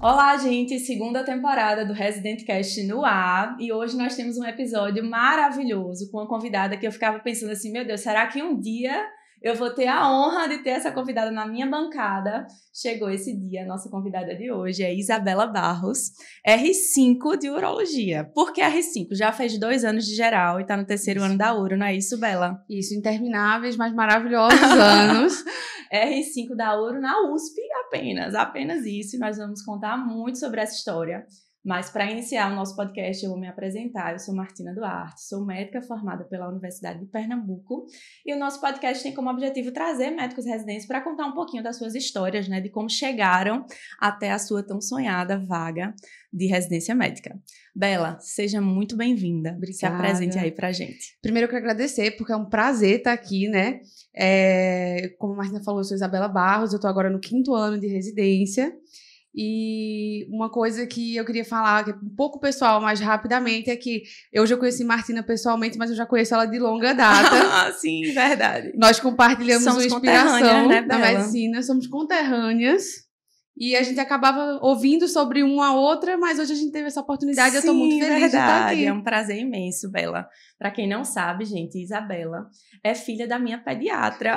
Olá, gente! Segunda temporada do Resident Cast no ar. E hoje nós temos um episódio maravilhoso com uma convidada que eu ficava pensando assim, meu Deus, será que um dia eu vou ter a honra de ter essa convidada na minha bancada? Chegou esse dia, a nossa convidada de hoje é Isabela Barros, R5 de Urologia. Por que R5? Já fez 2 anos de geral e tá no terceiro ano da Uro, não é isso, Bela? Isso, intermináveis, mas maravilhosos anos. R5 da Uro na USP apenas isso. E nós vamos contar muito sobre essa história. Mas para iniciar o nosso podcast, eu vou me apresentar. Eu sou Martina Duarte, sou médica formada pela Universidade de Pernambuco. E o nosso podcast tem como objetivo trazer médicos residentes para contar um pouquinho das suas histórias, né? De como chegaram até a sua tão sonhada vaga de residência médica. Bela, seja muito bem-vinda. Obrigada. Se apresente aí pra gente. Primeiro eu quero agradecer, porque é um prazer estar aqui, né? Como a Martina falou, eu sou Isabela Barros, eu estou agora no 5º ano de residência. E uma coisa que eu queria falar, que é um pouco pessoal, mais rapidamente, é que eu já conheci Martina pessoalmente, mas eu já conheço ela de longa data. Sim, verdade. Nós compartilhamos uma inspiração, né, na medicina, somos conterrâneas. E a gente acabava ouvindo sobre uma a outra, mas hoje a gente teve essa oportunidade. Sim, eu estou muito feliz de estar aqui. É um prazer imenso, Bela. Para quem não sabe, gente, Isabela é filha da minha pediatra,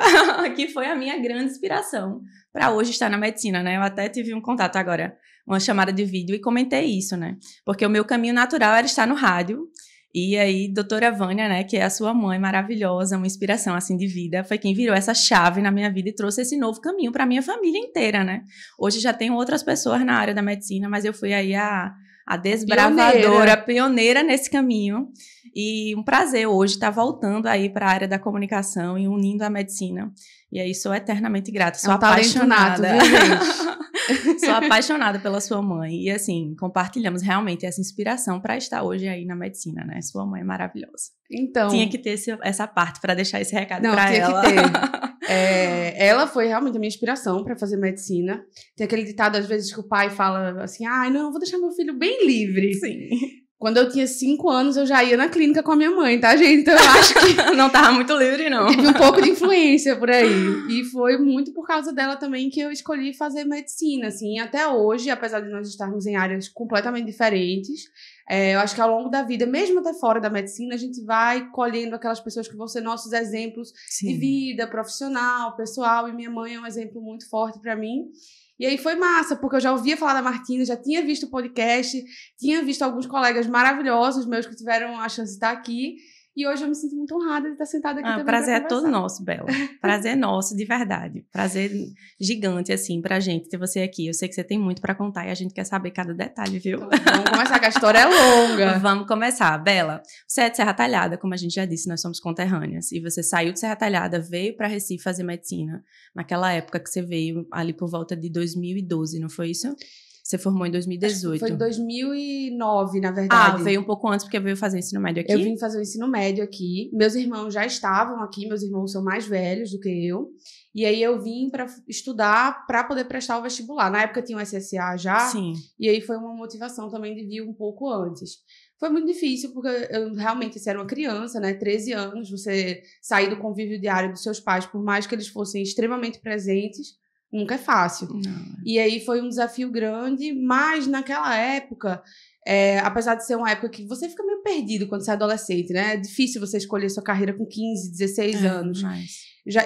que foi a minha grande inspiração para hoje estar na medicina, né? Eu até tive um contato agora, uma chamada de vídeo, e comentei isso, né? Porque o meu caminho natural era estar no rádio. E aí, doutora Vânia, né, que é a sua mãe maravilhosa, uma inspiração, assim, de vida, foi quem virou essa chave na minha vida e trouxe esse novo caminho para a minha família inteira, né? Hoje já tenho outras pessoas na área da medicina, mas eu fui aí a desbravadora, pioneira nesse caminho. E um prazer hoje estar voltando aí para a área da comunicação e unindo a medicina. E aí, sou eternamente grata, sou apaixonada. Talento nato, viu, gente? Sou apaixonada pela sua mãe e, assim, compartilhamos realmente essa inspiração para estar hoje aí na medicina, né? Sua mãe é maravilhosa. Então... Tinha que ter essa parte para deixar esse recado para ela. Não, tinha que ter. Ela foi realmente a minha inspiração para fazer medicina. Tem aquele ditado, às vezes, que o pai fala assim, não, vou deixar meu filho bem livre. Sim. Quando eu tinha 5 anos, eu já ia na clínica com a minha mãe, tá, gente? Então, eu acho que... Não tava muito livre, não. Tive um pouco de influência por aí. E foi muito por causa dela também que eu escolhi fazer medicina, assim. Até hoje, apesar de nós estarmos em áreas completamente diferentes, eu acho que ao longo da vida, mesmo até fora da medicina, a gente vai colhendo aquelas pessoas que vão ser nossos exemplos Sim. de vida, profissional, pessoal. E minha mãe é um exemplo muito forte para mim. E aí foi massa, porque eu já ouvia falar da Martina, já tinha visto o podcast, tinha visto alguns colegas maravilhosos meus que tiveram a chance de estar aqui. E hoje eu me sinto muito honrada de estar sentada aqui também. O prazer é todo nosso, Bela. Prazer é nosso, de verdade. Prazer gigante, assim, pra gente ter você aqui. Eu sei que você tem muito pra contar e a gente quer saber cada detalhe, viu? Então, vamos começar, que a história é longa. Vamos começar. Bela, você é de Serra Talhada, como a gente já disse, nós somos conterrâneas. E você saiu de Serra Talhada, veio pra Recife fazer medicina. Naquela época que você veio, ali por volta de 2012, não foi isso? Você formou em 2018. Foi em 2009, na verdade. Veio um pouco antes, porque veio fazer ensino médio aqui? Eu vim fazer o ensino médio aqui. Meus irmãos já estavam aqui, meus irmãos são mais velhos do que eu. E aí eu vim para estudar para poder prestar o vestibular. Na época tinha o SSA já. Sim. E aí foi uma motivação também de vir um pouco antes. Foi muito difícil, porque eu realmente era uma criança, né? 13 anos, você sair do convívio diário dos seus pais, por mais que eles fossem extremamente presentes, nunca é fácil. Não. E aí foi um desafio grande, mas naquela época, apesar de ser uma época que você fica meio perdido quando você é adolescente, né? É difícil você escolher sua carreira com 15, 16 anos.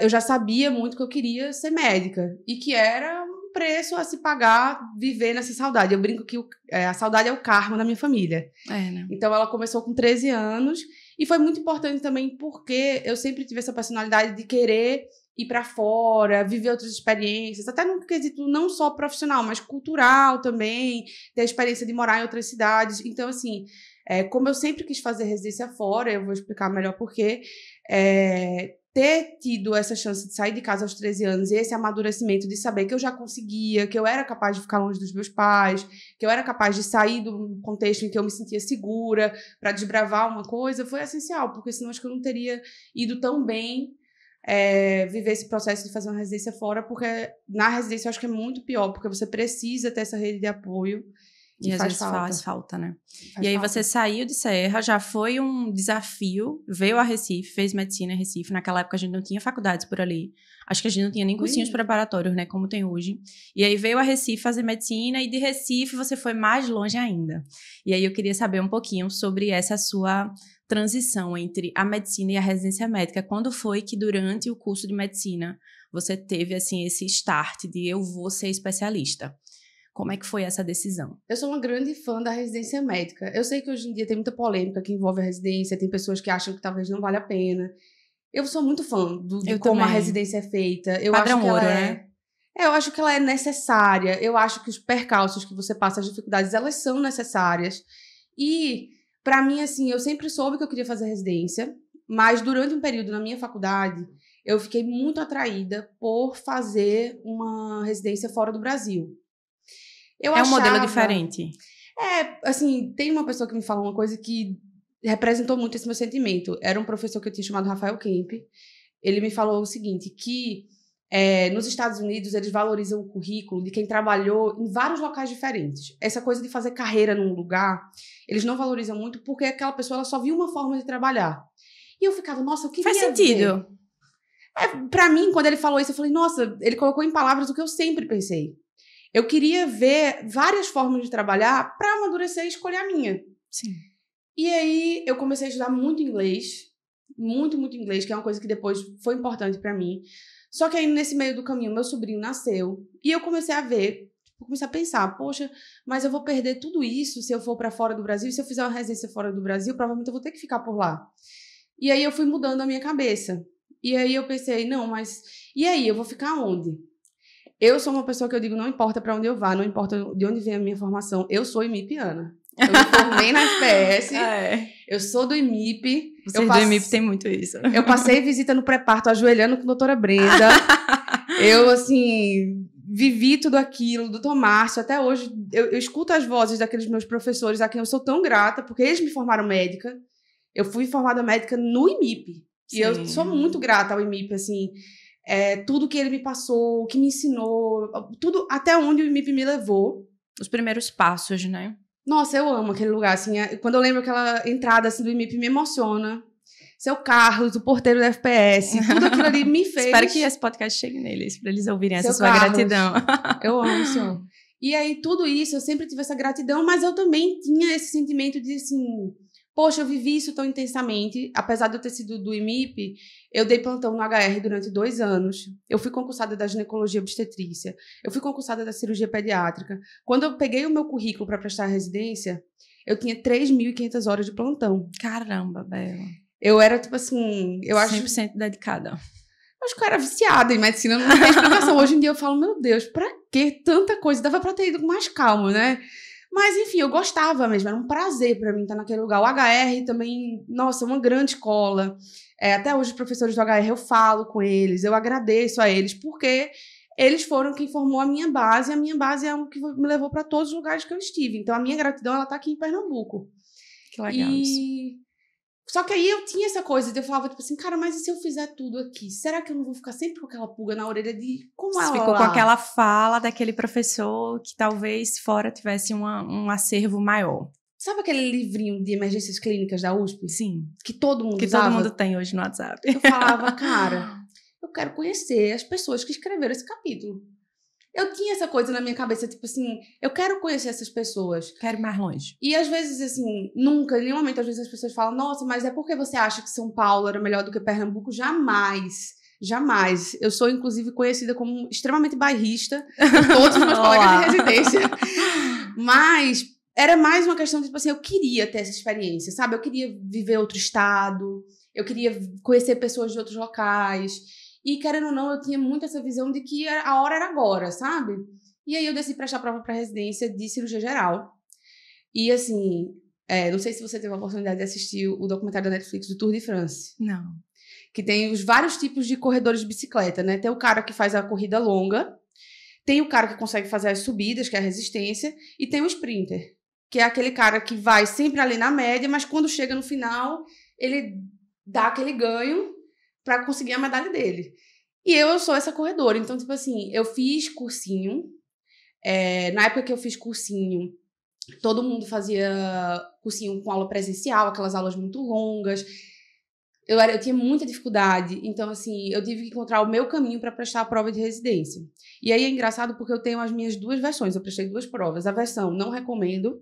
Eu já sabia muito que eu queria ser médica e que era um preço a se pagar viver nessa saudade. Eu brinco que a saudade é o karma da minha família. Né? Então ela começou com 13 anos e foi muito importante também porque eu sempre tive essa personalidade de querer ir para fora, viver outras experiências, até num quesito não só profissional, mas cultural também, ter a experiência de morar em outras cidades. Então, assim, como eu sempre quis fazer residência fora, eu vou explicar melhor porquê, ter tido essa chance de sair de casa aos 13 anos e esse amadurecimento de saber que eu já conseguia, que eu era capaz de ficar longe dos meus pais, que eu era capaz de sair do contexto em que eu me sentia segura para desbravar uma coisa, foi essencial, porque senão acho que eu não teria ido tão bem viver esse processo de fazer uma residência fora, porque na residência eu acho que é muito pior, porque você precisa ter essa rede de apoio. E às vezes faz falta, né? E aí você saiu de Serra, já foi um desafio, veio a Recife, fez medicina em Recife. Naquela época a gente não tinha faculdades por ali. Acho que a gente não tinha nem cursinhos preparatórios, né? Como tem hoje. E aí veio a Recife fazer medicina e de Recife você foi mais longe ainda. E aí eu queria saber um pouquinho sobre essa sua transição entre a medicina e a residência médica. Quando foi que durante o curso de medicina você teve, assim, esse start de eu vou ser especialista? Como é que foi essa decisão? Eu sou uma grande fã da residência médica. Eu sei que hoje em dia tem muita polêmica que envolve a residência, tem pessoas que acham que talvez não vale a pena. Eu sou muito fã de como a residência é feita. Eu Padrão acho que ouro, ela né? eu acho que ela é necessária. Eu acho que os percalços que você passa, as dificuldades, elas são necessárias. E, pra mim, assim, eu sempre soube que eu queria fazer residência, mas durante um período na minha faculdade, eu fiquei muito atraída por fazer uma residência fora do Brasil. Um modelo diferente. Assim, tem uma pessoa que me falou uma coisa que representou muito esse meu sentimento. Era um professor que eu tinha chamado Rafael Kemp. Ele me falou o seguinte, que nos Estados Unidos eles valorizam o currículo de quem trabalhou em vários locais diferentes. Essa coisa de fazer carreira num lugar, eles não valorizam muito porque aquela pessoa ela só viu uma forma de trabalhar. E eu ficava, nossa, eu queria Faz sentido. Pra mim, quando ele falou isso, eu falei, nossa, ele colocou em palavras o que eu sempre pensei. Eu queria ver várias formas de trabalhar para amadurecer e escolher a minha. Sim. E aí, eu comecei a estudar muito inglês. Muito, muito inglês, que é uma coisa que depois foi importante para mim. Só que aí, nesse meio do caminho, meu sobrinho nasceu. E eu comecei a ver, comecei a pensar, poxa, mas eu vou perder tudo isso se eu for para fora do Brasil. E se eu fizer uma residência fora do Brasil, provavelmente eu vou ter que ficar por lá. E aí, eu fui mudando a minha cabeça. E aí, eu pensei, não, mas... E aí, eu vou ficar onde? Eu sou uma pessoa que eu digo, não importa para onde eu vá, não importa de onde vem a minha formação, eu sou imipiana. Eu me formei na FPS, eu sou do IMIP. Do IMIP tem muito isso. Eu passei visita no pré-parto ajoelhando com a doutora Brenda. Eu, assim, vivi tudo aquilo, doutor Márcio. Até hoje, eu escuto as vozes daqueles meus professores a quem eu sou tão grata, porque eles me formaram médica. Eu fui formada médica no IMIP. Sim. E eu sou muito grata ao IMIP, assim... tudo que ele me passou, o que me ensinou, tudo até onde o IMIP me levou. Os primeiros passos, né? Nossa, eu amo aquele lugar, assim, quando eu lembro aquela entrada, assim, do IMIP, me emociona. Seu Carlos, o porteiro da FPS, tudo aquilo ali me fez... Espero que esse podcast chegue neles, para eles ouvirem essa sua Carlos, gratidão. Eu amo, senhor. E aí, tudo isso, eu sempre tive essa gratidão, mas eu também tinha esse sentimento de, assim... Poxa, eu vivi isso tão intensamente. Apesar de eu ter sido do IMIP, eu dei plantão no HR durante 2 anos. Eu fui concursada da ginecologia obstetrícia. Eu fui concursada da cirurgia pediátrica. Quando eu peguei o meu currículo para prestar a residência, eu tinha 3.500 horas de plantão. Caramba, Bela. Eu era, tipo assim... eu 100% dedicada. Acho que eu era viciada em medicina, não tem explicação. Hoje em dia eu falo, meu Deus, pra que tanta coisa? Dava pra ter ido com mais calma, né? Mas, enfim, eu gostava mesmo, era um prazer para mim estar naquele lugar. O HR também, nossa, uma grande escola. Até hoje, os professores do HR, eu falo com eles, eu agradeço a eles, porque eles foram quem formou a minha base, e a minha base é o que me levou para todos os lugares que eu estive. Então, a minha gratidão, ela tá aqui em Pernambuco. Que legal isso. Só que aí eu tinha essa coisa, eu falava, tipo assim, cara, mas e se eu fizer tudo aqui? Será que eu não vou ficar sempre com aquela pulga na orelha de como ela ficou com aquela fala daquele professor que talvez fora tivesse um acervo maior. Sabe aquele livrinho de emergências clínicas da USP? Sim. Que todo mundo usava? Que todo mundo tem hoje no WhatsApp. Eu falava, cara, eu quero conhecer as pessoas que escreveram esse capítulo. Eu tinha essa coisa na minha cabeça, tipo assim, eu quero conhecer essas pessoas. Quero ir mais longe. E às vezes, assim, nunca, em nenhum momento, às vezes as pessoas falam, nossa, mas é porque você acha que São Paulo era melhor do que Pernambuco? Jamais. Jamais. Eu sou, inclusive, conhecida como extremamente bairrista por todos os meus colegas de residência. Mas era mais uma questão de, tipo assim, eu queria ter essa experiência, sabe? Eu queria viver outro estado, eu queria conhecer pessoas de outros locais. E, querendo ou não, eu tinha muito essa visão de que a hora era agora, sabe? E aí eu decidi prestar prova para residência de cirurgia geral. E, assim, não sei se você teve a oportunidade de assistir o documentário da Netflix do Tour de France. Não. Que tem os vários tipos de corredores de bicicleta, né? Tem o cara que faz a corrida longa, tem o cara que consegue fazer as subidas, que é a resistência, e tem o sprinter, que é aquele cara que vai sempre ali na média, mas quando chega no final, ele dá aquele ganho para conseguir a medalha dele. E eu sou essa corredora. Então, tipo assim, eu fiz cursinho. Na época que eu fiz cursinho, Todo mundo fazia cursinho com aula presencial, aquelas aulas muito longas. Eu tinha muita dificuldade, então, assim, eu tive que encontrar o meu caminho para prestar a prova de residência. E aí é engraçado porque eu tenho as minhas 2 versões, eu prestei 2 provas. A versão não recomendo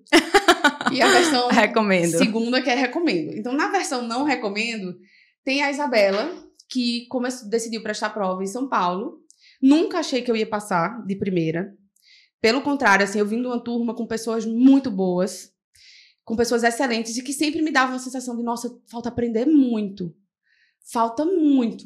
e a versão Recomendo. segunda que é recomendo. Então, na versão não recomendo, tem a Isabela, que decidiu prestar a prova em São Paulo. Nunca achei que eu ia passar de primeira. Pelo contrário, assim, eu vim de uma turma com pessoas muito boas, com pessoas excelentes e que sempre me davam a sensação de, nossa, falta aprender muito. Falta muito.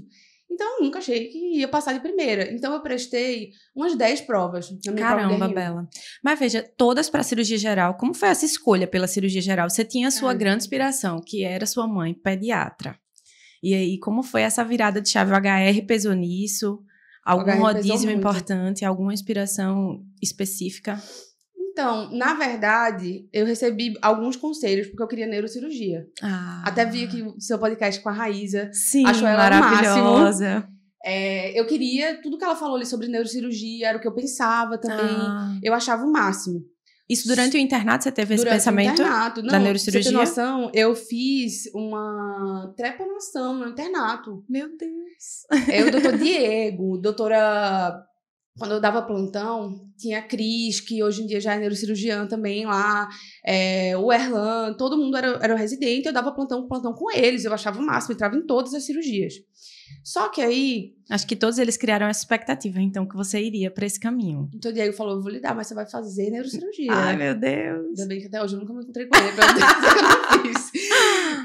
Então, eu nunca achei que ia passar de primeira. Então, eu prestei umas 10 provas na minha prova de Caramba, R1. Bela. Mas veja, todas para cirurgia geral. Como foi essa escolha pela cirurgia geral? Você tinha a sua grande inspiração, que era sua mãe, pediatra. E aí, como foi essa virada de chave? O HR pesou nisso? Algum rodízio importante? Alguma inspiração específica? Então, na verdade, eu recebi alguns conselhos, porque eu queria neurocirurgia. Até vi aqui o seu podcast com a Raíza. Sim, acho ela maravilhosa. O máximo. Eu queria, tudo que ela falou ali sobre neurocirurgia, era o que eu pensava também. Eu achava o máximo. Isso durante o internato, você teve esse pensamento da neurocirurgia? Pra você ter noção, eu fiz uma trepanação no internato. Meu Deus. O doutor Diego, doutora... Quando eu dava plantão, tinha a Cris, que hoje em dia já é neurocirurgiã também lá, o Erlan, todo mundo era residente, eu dava plantão com eles, eu achava o máximo, entrava em todas as cirurgias. Só que aí... Acho que todos eles criaram essa expectativa, então, que você iria para esse caminho. Então o Diego falou, eu vou lhe dar, mas você vai fazer neurocirurgia. Ai, meu Deus. Ainda bem que até hoje eu nunca me encontrei com ele, pra dizer que eu não fiz.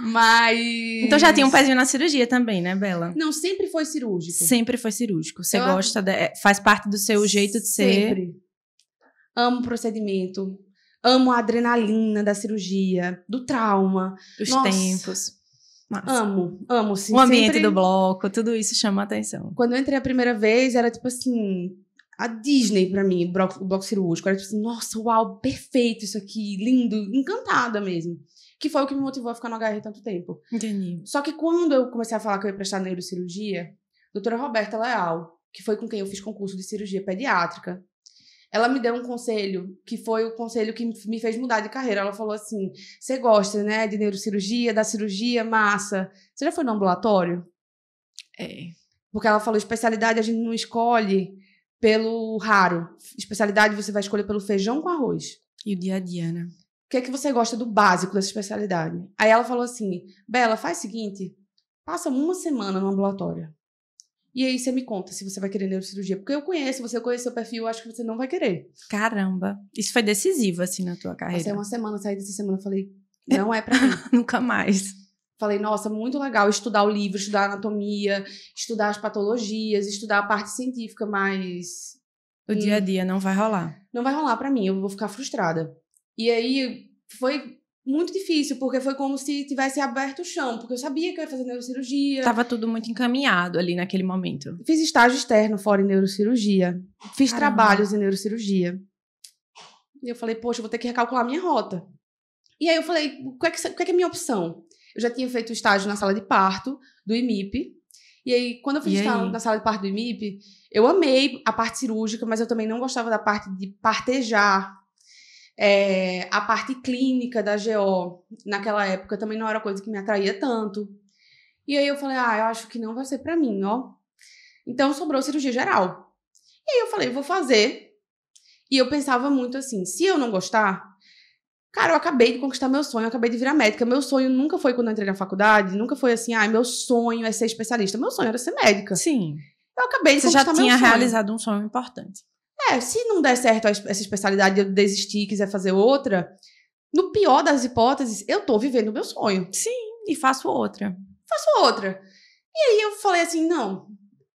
Mas... Então já tinha um pezinho na cirurgia também, né, Bela? Não, sempre foi cirúrgico. Sempre foi cirúrgico. Você gosta, faz parte do seu jeito de ser? Sempre. Amo o procedimento. Amo a adrenalina da cirurgia, do trauma. Dos tempos. Massa. Amo, sim. O ambiente do bloco, tudo isso chama a atenção. Quando eu entrei a primeira vez, era tipo assim, a Disney pra mim, o bloco cirúrgico. Era tipo assim, nossa, uau, perfeito isso aqui, lindo, encantada mesmo. Que foi o que me motivou a ficar no HR tanto tempo. Entendi. Só que quando eu comecei a falar que eu ia prestar neurocirurgia, a doutora Roberta Leal, que foi com quem eu fiz concurso de cirurgia pediátrica, ela me deu um conselho, que foi o conselho que me fez mudar de carreira. Ela falou assim, você gosta, né, de neurocirurgia, da cirurgia, massa. Você já foi no ambulatório? Porque ela falou, especialidade a gente não escolhe pelo raro. Especialidade você vai escolher pelo feijão com arroz. E o dia a dia, né? O que é que você gosta do básico dessa especialidade? Aí ela falou assim, Bela, faz o seguinte, passa uma semana no ambulatório. E aí você me conta se você vai querer neurocirurgia. Porque eu conheço, você conhece seu perfil, eu acho que você não vai querer. Caramba. Isso foi decisivo, assim, na tua carreira. Passei uma semana, saí dessa semana, falei, não é pra mim. Nunca mais. Falei, nossa, muito legal estudar o livro, estudar a anatomia, estudar as patologias, estudar a parte científica, mas... O dia a dia não vai rolar. Não vai rolar pra mim, eu vou ficar frustrada. E aí foi muito difícil, porque foi como se tivesse aberto o chão, porque eu sabia que eu ia fazer neurocirurgia. Tava tudo muito encaminhado ali naquele momento. Fiz estágio externo fora em neurocirurgia. Fiz trabalhos em neurocirurgia. E eu falei, poxa, eu vou ter que recalcular minha rota. E aí eu falei, o que é a minha opção? Eu já tinha feito estágio na sala de parto do IMIP. E aí, quando eu fiz estágio na sala de parto do IMIP, eu amei a parte cirúrgica, mas eu também não gostava da parte de partejar. A parte clínica da GO, naquela época, também não era coisa que me atraía tanto. E aí eu falei, eu acho que não vai ser pra mim, ó. Então, sobrou cirurgia geral. E aí eu falei, vou fazer. E eu pensava muito assim, se eu não gostar... Cara, eu acabei de conquistar meu sonho, eu acabei de virar médica. Meu sonho nunca foi quando eu entrei na faculdade, nunca foi assim, meu sonho é ser especialista. Meu sonho era ser médica. Sim. Eu acabei de conquistar meu sonho. Você já tinha realizado um sonho importante. Se não der certo essa especialidade, eu desistir e quiser fazer outra, no pior das hipóteses, eu tô vivendo o meu sonho. Sim, e faço outra. E aí eu falei assim, não.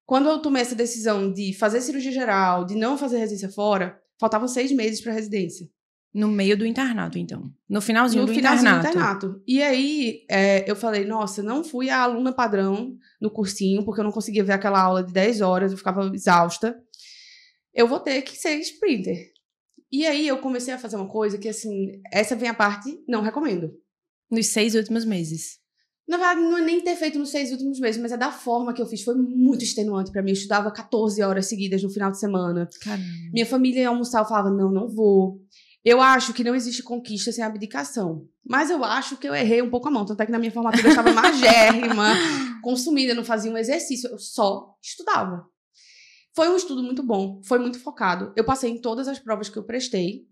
Quando eu tomei essa decisão de fazer cirurgia geral, de não fazer residência fora, faltavam 6 meses pra residência. No meio do internato, então. No finalzinho do internato. E aí, eu falei, nossa, não fui a aluna padrão no cursinho, porque eu não conseguia ver aquela aula de 10 horas, eu ficava exausta. Eu vou ter que ser sprinter. E aí, eu comecei a fazer uma coisa que, assim, essa vem a parte, não recomendo. Nos 6 últimos meses. Na verdade, não é nem ter feito nos 6 últimos meses, mas é da forma que eu fiz. Foi muito extenuante pra mim. Eu estudava 14 horas seguidas no final de semana. Caramba. Minha família ia almoçar, eu falava, não vou. Eu acho que não existe conquista sem abdicação. Mas eu acho que eu errei um pouco a mão. Tanto é que na minha formatura eu estava magérrima, consumida, não fazia um exercício. Eu só estudava. Foi um estudo muito bom, foi muito focado. Eu passei em todas as provas que eu prestei,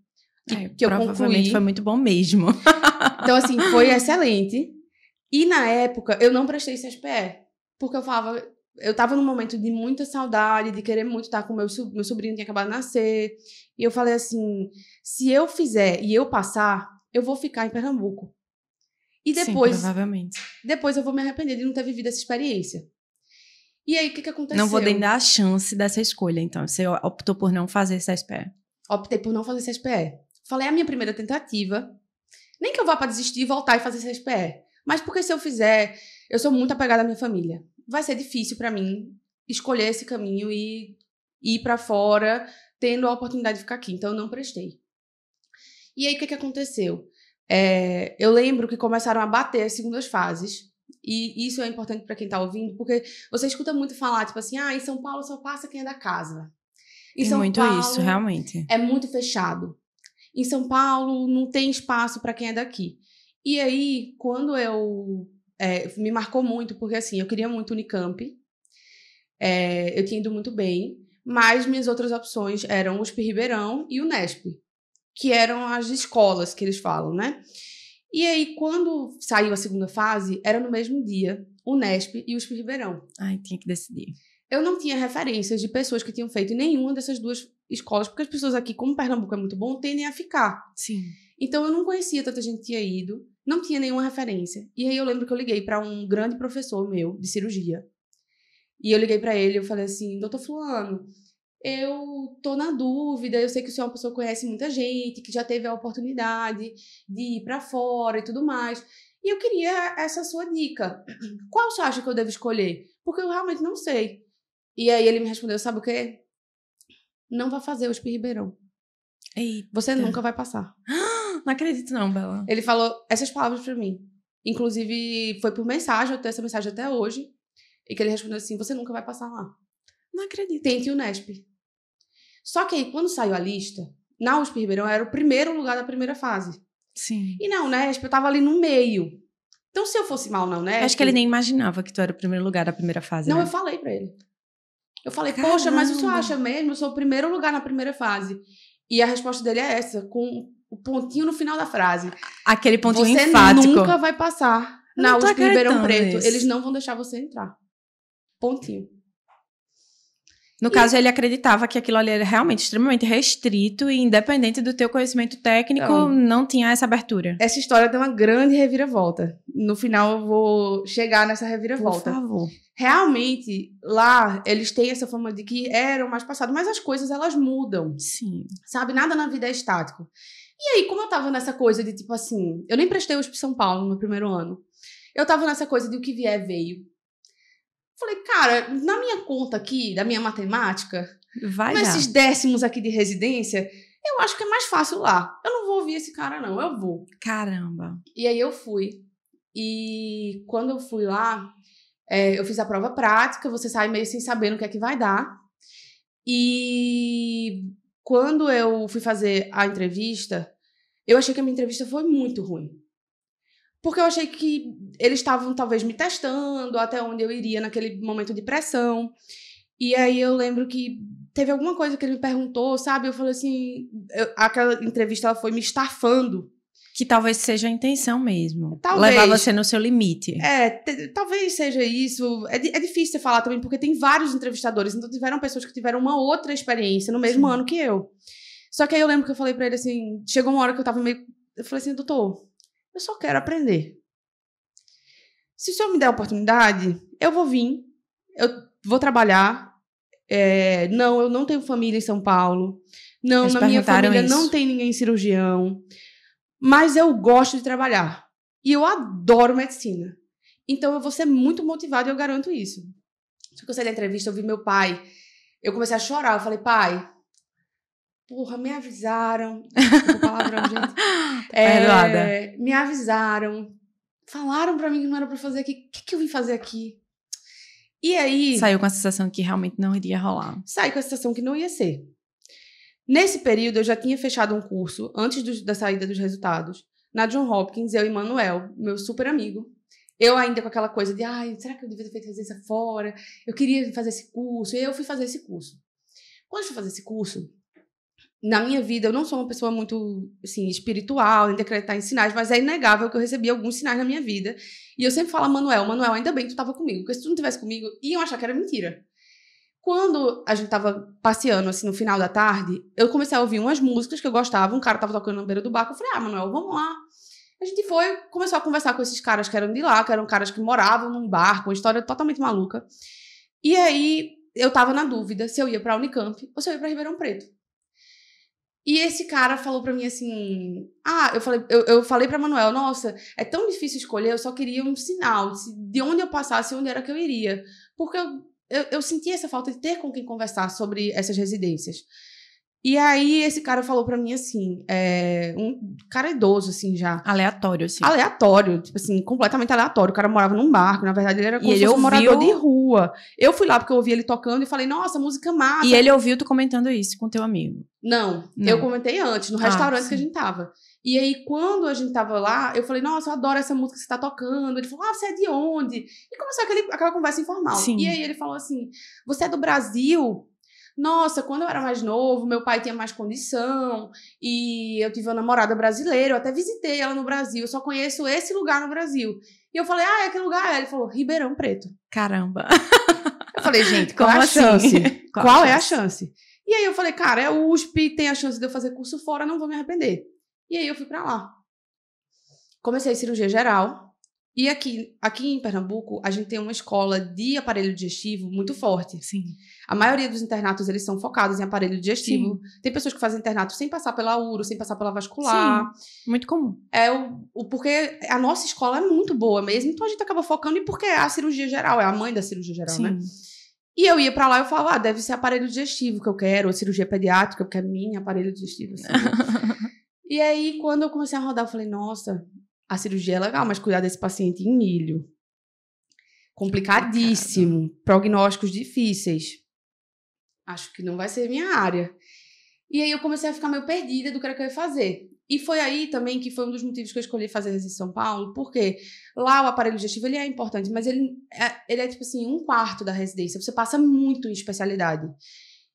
que eu provavelmente concluí. foi muito bom mesmo. Então, assim, foi excelente. E na época, eu não prestei CSPE. Porque eu falava... Eu tava num momento de muita saudade, de querer muito estar com meu sobrinho, tinha acabado de nascer. E eu falei assim, se eu fizer e eu passar, eu vou ficar em Pernambuco. E depois... Sim, provavelmente. Depois eu vou me arrepender de não ter vivido essa experiência. E aí, o que aconteceu? Não vou nem dar a chance dessa escolha, então. Você optou por não fazer CSPE. Optei por não fazer CSPE. Falei, a minha primeira tentativa. Nem que eu vá para desistir e voltar e fazer CSPE. Mas porque se eu fizer, eu sou muito apegada à minha família. Vai ser difícil para mim escolher esse caminho e ir para fora, tendo a oportunidade de ficar aqui. Então, eu não prestei. E aí, o que aconteceu? Eu lembro que começaram a bater as segundas fases. E isso é importante para quem tá ouvindo, porque você escuta muito falar, tipo assim, em São Paulo só passa quem é da casa. Em São muito Paulo, isso, realmente. É muito fechado. Em São Paulo não tem espaço para quem é daqui. E aí, quando me marcou muito, porque assim, eu queria muito Unicamp, eu tinha ido muito bem, mas minhas outras opções eram o USP Ribeirão e o Unesp, que eram as escolas que eles falam, né? E aí, quando saiu a segunda fase, era no mesmo dia, o Unesp e o USP Ribeirão. Ai, tinha que decidir. Eu não tinha referências de pessoas que tinham feito em nenhuma dessas duas escolas, porque as pessoas aqui, como Pernambuco é muito bom, tendem a ficar. Sim. Então, eu não conhecia tanta gente que tinha ido, não tinha nenhuma referência. E aí, eu lembro que eu liguei para um grande professor meu, de cirurgia. E eu liguei para ele e eu falei assim, doutor fulano, eu tô na dúvida, eu sei que o senhor é uma pessoa que conhece muita gente, que já teve a oportunidade de ir para fora e tudo mais. E eu queria essa sua dica. Qual você acha que eu devo escolher? Porque eu realmente não sei. E aí ele me respondeu, sabe o quê? Não vai fazer o USP Ribeirão. Eita. Você nunca vai passar. Não acredito não, Bela. Ele falou essas palavras pra mim. Inclusive, foi por mensagem, eu tenho essa mensagem até hoje. E que ele respondeu assim, você nunca vai passar lá. Não acredito. Tente o Unesp. Só que aí, quando saiu a lista, na USP Ribeirão era o primeiro lugar da primeira fase. Sim. E na Unesp eu tava ali no meio. Então, se eu fosse mal na Unesp... Acho que ele nem imaginava que tu era o primeiro lugar da primeira fase, Não, né? eu falei pra ele. Eu falei, Caramba. poxa, mas o senhor acha mesmo? Eu sou o primeiro lugar na primeira fase. E a resposta dele é essa, com o pontinho no final da frase. Aquele pontinho você enfático. Você nunca vai passar na USP Ribeirão Preto. Nisso. Eles não vão deixar você entrar. Pontinho. No caso, ele acreditava que aquilo ali era realmente extremamente restrito e independente do teu conhecimento técnico, então, não tinha essa abertura. Essa história tem uma grande reviravolta. No final, eu vou chegar nessa reviravolta. Por favor. Realmente, lá, eles têm essa fama de que eram mais passados, mas as coisas, elas mudam. Sim. Sabe? Nada na vida é estático. E aí, como eu tava nessa coisa de, tipo assim... Eu nem prestei o USP São Paulo no meu primeiro ano. Eu tava nessa coisa de o que vier, veio. Falei, cara, na minha conta aqui, da minha matemática, nesses décimos aqui de residência, eu acho que é mais fácil lá. Eu não vou ouvir esse cara, não. Eu vou. Caramba. E aí eu fui. E quando eu fui lá, eu fiz a prova prática, você sai meio sem saber no que é que vai dar. E quando eu fui fazer a entrevista, eu achei que a minha entrevista foi muito ruim. Porque eu achei que eles estavam, talvez, me testando até onde eu iria naquele momento de pressão. E aí eu lembro que teve alguma coisa que ele me perguntou, sabe? Eu falei assim... aquela entrevista, ela foi me estafando. Que talvez seja a intenção mesmo. Talvez. Levar você no seu limite. Talvez seja isso. É difícil você falar também, porque tem vários entrevistadores. Então, tiveram pessoas que tiveram uma outra experiência no mesmo ano que eu. Só que aí eu lembro que eu falei pra ele assim... Chegou uma hora que eu tava meio... Eu falei assim, doutor... Eu só quero aprender. Se o senhor me der a oportunidade, eu vou vir, eu vou trabalhar. Não, eu não tenho família em São Paulo. Não, na minha família não tem ninguém cirurgião. Mas eu gosto de trabalhar. E eu adoro medicina. Então, eu vou ser muito motivada e eu garanto isso. Só que eu saí da entrevista, eu vi meu pai. Eu comecei a chorar. Eu falei, pai... Porra, me avisaram. Palavrão, gente. Perdoada. Me avisaram. Falaram pra mim que não era pra fazer aqui. O que eu vim fazer aqui? E aí... Saiu com a sensação que realmente não iria rolar. Saí com a sensação que não ia ser. Nesse período, eu já tinha fechado um curso, antes da saída dos resultados, na John Hopkins, eu e Manuel, meu super amigo. Eu ainda com aquela coisa de, será que eu devia ter feito residência fora? Eu queria fazer esse curso. E aí eu fui fazer esse curso. Quando eu fui fazer esse curso, na minha vida, eu não sou uma pessoa muito, assim, espiritual, nem de acreditar em sinais, mas é inegável que eu recebi alguns sinais na minha vida. E eu sempre falo a Manuel, ainda bem que tu tava comigo, porque se tu não tivesse comigo, iam achar que era mentira. Quando a gente tava passeando, assim, no final da tarde, eu comecei a ouvir umas músicas que eu gostava, um cara tava tocando na beira do barco, eu falei, Manuel, vamos lá. A gente começou a conversar com esses caras que eram de lá, que eram caras que moravam num barco, uma história totalmente maluca. E aí, eu tava na dúvida se eu ia pra Unicamp ou se eu ia pra Ribeirão Preto. E esse cara falou pra mim assim... eu falei pra Manuel, nossa, é tão difícil escolher, eu só queria um sinal de onde eu passasse, onde era que eu iria. Porque eu sentia essa falta de ter com quem conversar sobre essas residências. E aí, esse cara falou pra mim assim, um cara idoso, assim, já. Aleatório, assim. Aleatório, tipo assim, completamente aleatório. O cara morava num barco, na verdade ele era como se fosse um morador de rua. Eu fui lá porque eu ouvi ele tocando e falei, nossa, música massa. E ele ouviu tu comentando isso com teu amigo? Não, eu comentei antes, no restaurante que a gente tava. E aí, quando a gente tava lá, eu falei, nossa, eu adoro essa música que você tá tocando. Ele falou, você é de onde? E começou aquela conversa informal. Sim. E aí ele falou assim, você é do Brasil? Nossa, quando eu era mais novo, meu pai tinha mais condição e eu tive uma namorada brasileira, eu até visitei ela no Brasil, eu só conheço esse lugar no Brasil. E eu falei, é que lugar é? Ele falou, Ribeirão Preto. Caramba. Eu falei, gente, qual é a chance? Qual é a chance? E aí eu falei, cara, é USP, tem a chance de eu fazer curso fora, não vou me arrepender. E aí eu fui pra lá. Comecei cirurgia geral. E aqui em Pernambuco, a gente tem uma escola de aparelho digestivo muito forte. Sim. A maioria dos internatos, eles são focados em aparelho digestivo. Sim. Tem pessoas que fazem internato sem passar pela uro, sem passar pela vascular. Sim, muito comum. Porque a nossa escola é muito boa mesmo, então a gente acaba focando e porque é a cirurgia geral, é a mãe da cirurgia geral, Sim. né? E eu ia pra lá e eu falava, deve ser aparelho digestivo que eu quero, ou cirurgia pediátrica, porque é minha aparelho digestivo. Assim. E aí, quando eu comecei a rodar, eu falei, nossa, a cirurgia é legal, mas cuidar desse paciente em milho. Complicadíssimo. Prognósticos difíceis. Acho que não vai ser minha área. E aí eu comecei a ficar meio perdida do que era que eu ia fazer. E foi aí também que foi um dos motivos que eu escolhi fazer residência em São Paulo, porque lá o aparelho digestivo ele é importante, mas ele é tipo assim, 1/4 da residência. Você passa muito em especialidade.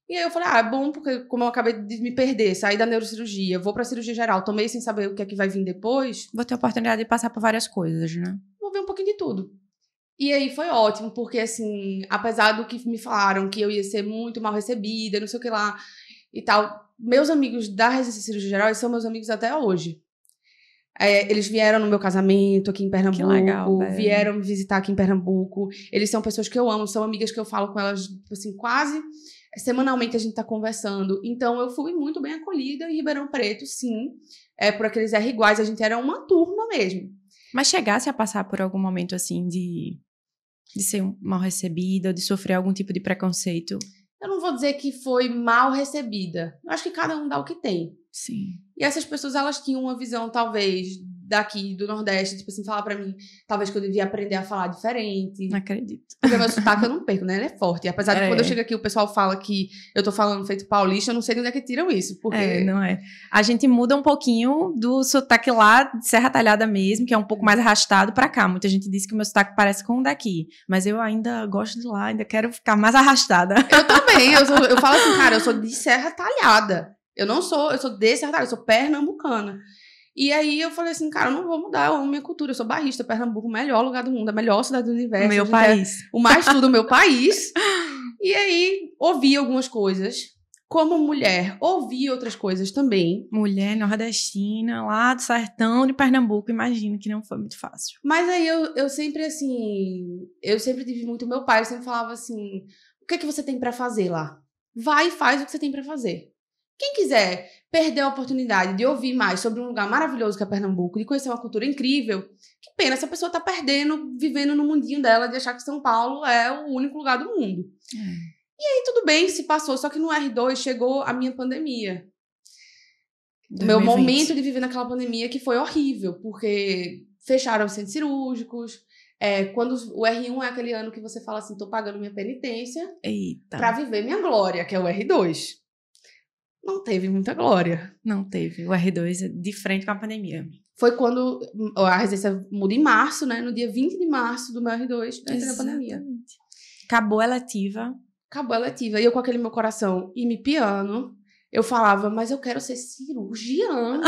E aí eu falei, é bom, porque como eu acabei de me perder, saí da neurocirurgia, vou pra cirurgia geral, tomei sem saber o que é que vai vir depois. Vou ter a oportunidade de passar por várias coisas, né? Vou ver um pouquinho de tudo. E aí foi ótimo, porque assim, apesar do que me falaram, que eu ia ser muito mal recebida, não sei o que lá e tal, meus amigos da residência de cirurgia geral, eles são meus amigos até hoje. Eles vieram no meu casamento aqui em Pernambuco, que legal, vieram me visitar aqui em Pernambuco. Eles são pessoas que eu amo, são amigas que eu falo com elas, assim, quase semanalmente a gente tá conversando. Então, eu fui muito bem acolhida em Ribeirão Preto, sim. Por aqueles R iguais, a gente era uma turma mesmo. Mas chegasse a passar por algum momento, assim, de ser mal recebida, ou de sofrer algum tipo de preconceito? Eu não vou dizer que foi mal recebida. Eu acho que cada um dá o que tem. Sim. E essas pessoas, elas tinham uma visão, talvez, daqui, do Nordeste, tipo assim, falar pra mim, talvez que eu devia aprender a falar diferente. Não acredito. Porque meu sotaque eu não perco, né? Ele é forte. E apesar de quando eu chego aqui, o pessoal fala que eu tô falando feito paulista, eu não sei de onde é que tiram isso. Porque... não é. A gente muda um pouquinho do sotaque lá de Serra Talhada mesmo, que é um pouco mais arrastado, pra cá. Muita gente diz que o meu sotaque parece com o daqui. Mas eu ainda gosto de lá, ainda quero ficar mais arrastada. Eu também. Eu falo assim, cara, eu sou de Serra Talhada. Eu sou de Serra Talhada, eu sou pernambucana. E aí eu falei assim, cara, eu não vou mudar, eu amo minha cultura, eu sou barrista, Pernambuco, o melhor lugar do mundo, a melhor cidade do universo. Meu país. O mais tudo do meu país. E aí ouvi algumas coisas. Como mulher, ouvi outras coisas também. Mulher nordestina, lá do sertão de Pernambuco, imagino que não foi muito fácil. Mas aí eu sempre, assim, eu sempre tive muito meu pai, eu sempre falava assim, o que é que você tem pra fazer lá? Vai e faz o que você tem pra fazer. Quem quiser perder a oportunidade de ouvir mais sobre um lugar maravilhoso que é Pernambuco, de conhecer uma cultura incrível, que pena, essa pessoa tá perdendo, vivendo no mundinho dela, de achar que São Paulo é o único lugar do mundo. E aí tudo bem, se passou, só que no R2 chegou a minha pandemia. 2020. O meu momento de viver naquela pandemia que foi horrível, porque fecharam os centros cirúrgicos, quando o R1 é aquele ano que você fala assim, tô pagando minha penitência pra viver minha glória, que é o R2. não teve muita glória. Não teve. O R2 de frente com a pandemia. Foi quando a residência muda em março, né? No dia 20 de março do meu R2, na pandemia. Acabou a eletiva. Acabou a eletiva. E eu com aquele meu coração e me piano, eu falava, mas eu quero ser cirurgiã.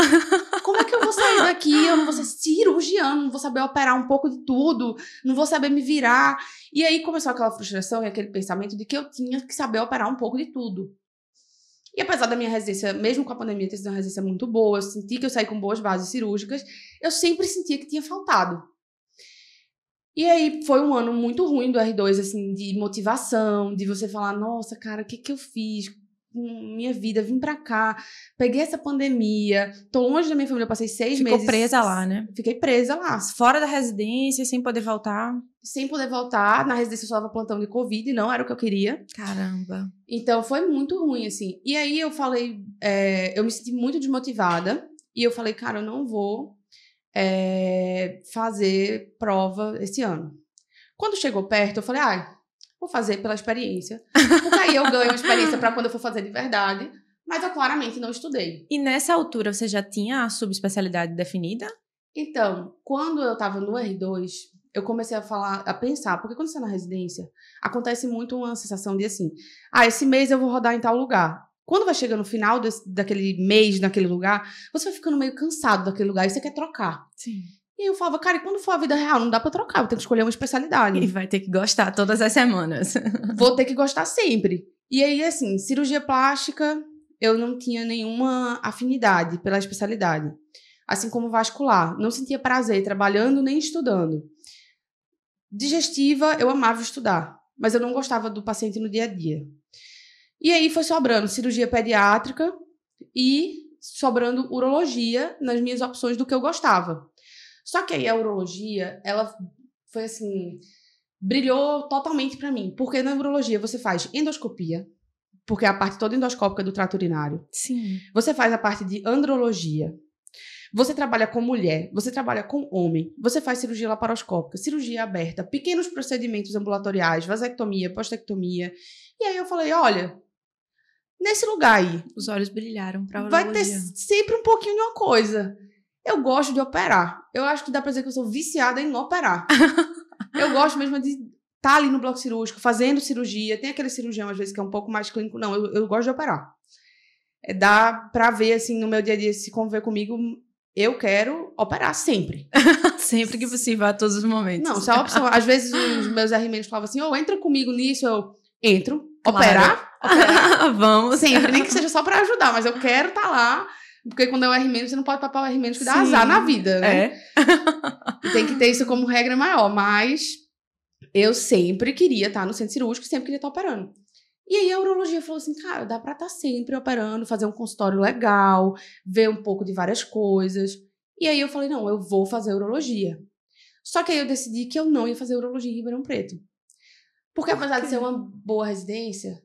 Como é que eu vou sair daqui? Eu não vou ser cirurgiã, não vou saber operar um pouco de tudo, não vou saber me virar. E aí começou aquela frustração e aquele pensamento de que eu tinha que saber operar um pouco de tudo. E apesar da minha residência, mesmo com a pandemia ter sido uma residência muito boa, eu senti que eu saí com boas bases cirúrgicas, eu sempre sentia que tinha faltado. E aí foi um ano muito ruim do R2, assim, de motivação, de você falar, nossa, cara, o que eu fiz com minha vida? Vim pra cá, peguei essa pandemia, tô longe da minha família, eu passei 6 meses... Ficou presa lá, né? Fiquei presa lá. Fora da residência, sem poder voltar. Sem poder voltar, na residência eu só dava plantão de Covid, não era o que eu queria. Caramba. Então foi muito ruim, assim. E aí eu falei, eu me senti muito desmotivada, e eu falei, cara, eu não vou fazer prova esse ano. Quando chegou perto, eu falei, vou fazer pela experiência. Porque aí eu ganho uma experiência para quando eu for fazer de verdade. Mas eu claramente não estudei. E nessa altura, você já tinha a subespecialidade definida? Então, quando eu tava no R2, eu comecei a pensar, porque quando você tá na residência, acontece muito uma sensação de assim, esse mês eu vou rodar em tal lugar. Quando vai chegando no final daquele mês, naquele lugar, você vai ficando meio cansado daquele lugar e você quer trocar. Sim. E eu falava, cara, e quando for a vida real? Não dá pra trocar, eu tenho que escolher uma especialidade. E vai ter que gostar todas as semanas. Vou ter que gostar sempre. E aí, assim, cirurgia plástica, eu não tinha nenhuma afinidade pela especialidade. Assim como vascular. Não sentia prazer trabalhando nem estudando. Digestiva, eu amava estudar. Mas eu não gostava do paciente no dia a dia. E aí foi sobrando cirurgia pediátrica e sobrando urologia nas minhas opções do que eu gostava. Só que aí a urologia, ela foi assim, brilhou totalmente pra mim. Porque na urologia você faz endoscopia, porque é a parte toda endoscópica do trato urinário. Sim. Você faz a parte de andrologia. Você trabalha com mulher, você trabalha com homem, você faz cirurgia laparoscópica, cirurgia aberta, pequenos procedimentos ambulatoriais, vasectomia, postectomia. E aí eu falei, olha, nesse lugar aí... Os olhos brilharam pra urologia. Vai ter sempre um pouquinho de uma coisa. Eu gosto de operar. Eu acho que dá pra dizer que eu sou viciada em operar. Eu gosto mesmo de estar ali no bloco cirúrgico, fazendo cirurgia. Tem aquele cirurgião, às vezes, que é um pouco mais clínico. Não, eu gosto de operar. Dá pra ver, assim, no meu dia a dia, se conviver comigo... Eu quero operar sempre. Sempre que possível, a todos os momentos. Não, se a opção... Às vezes os meus R- falavam assim, entra comigo nisso, eu entro. Claro. Operar. Vamos. Sempre, nem que seja só pra ajudar, mas eu quero estar lá. Porque quando é o R-, você não pode papar o R- que dá azar na vida, né? E tem que ter isso como regra maior. Mas eu sempre queria estar no centro cirúrgico, sempre queria estar operando. E aí a urologia falou assim, cara, dá pra estar sempre operando, fazer um consultório legal, ver um pouco de várias coisas. E aí eu falei, não, eu vou fazer urologia. Só que aí eu decidi que eu não ia fazer urologia em Ribeirão Preto. Porque apesar de ser uma boa residência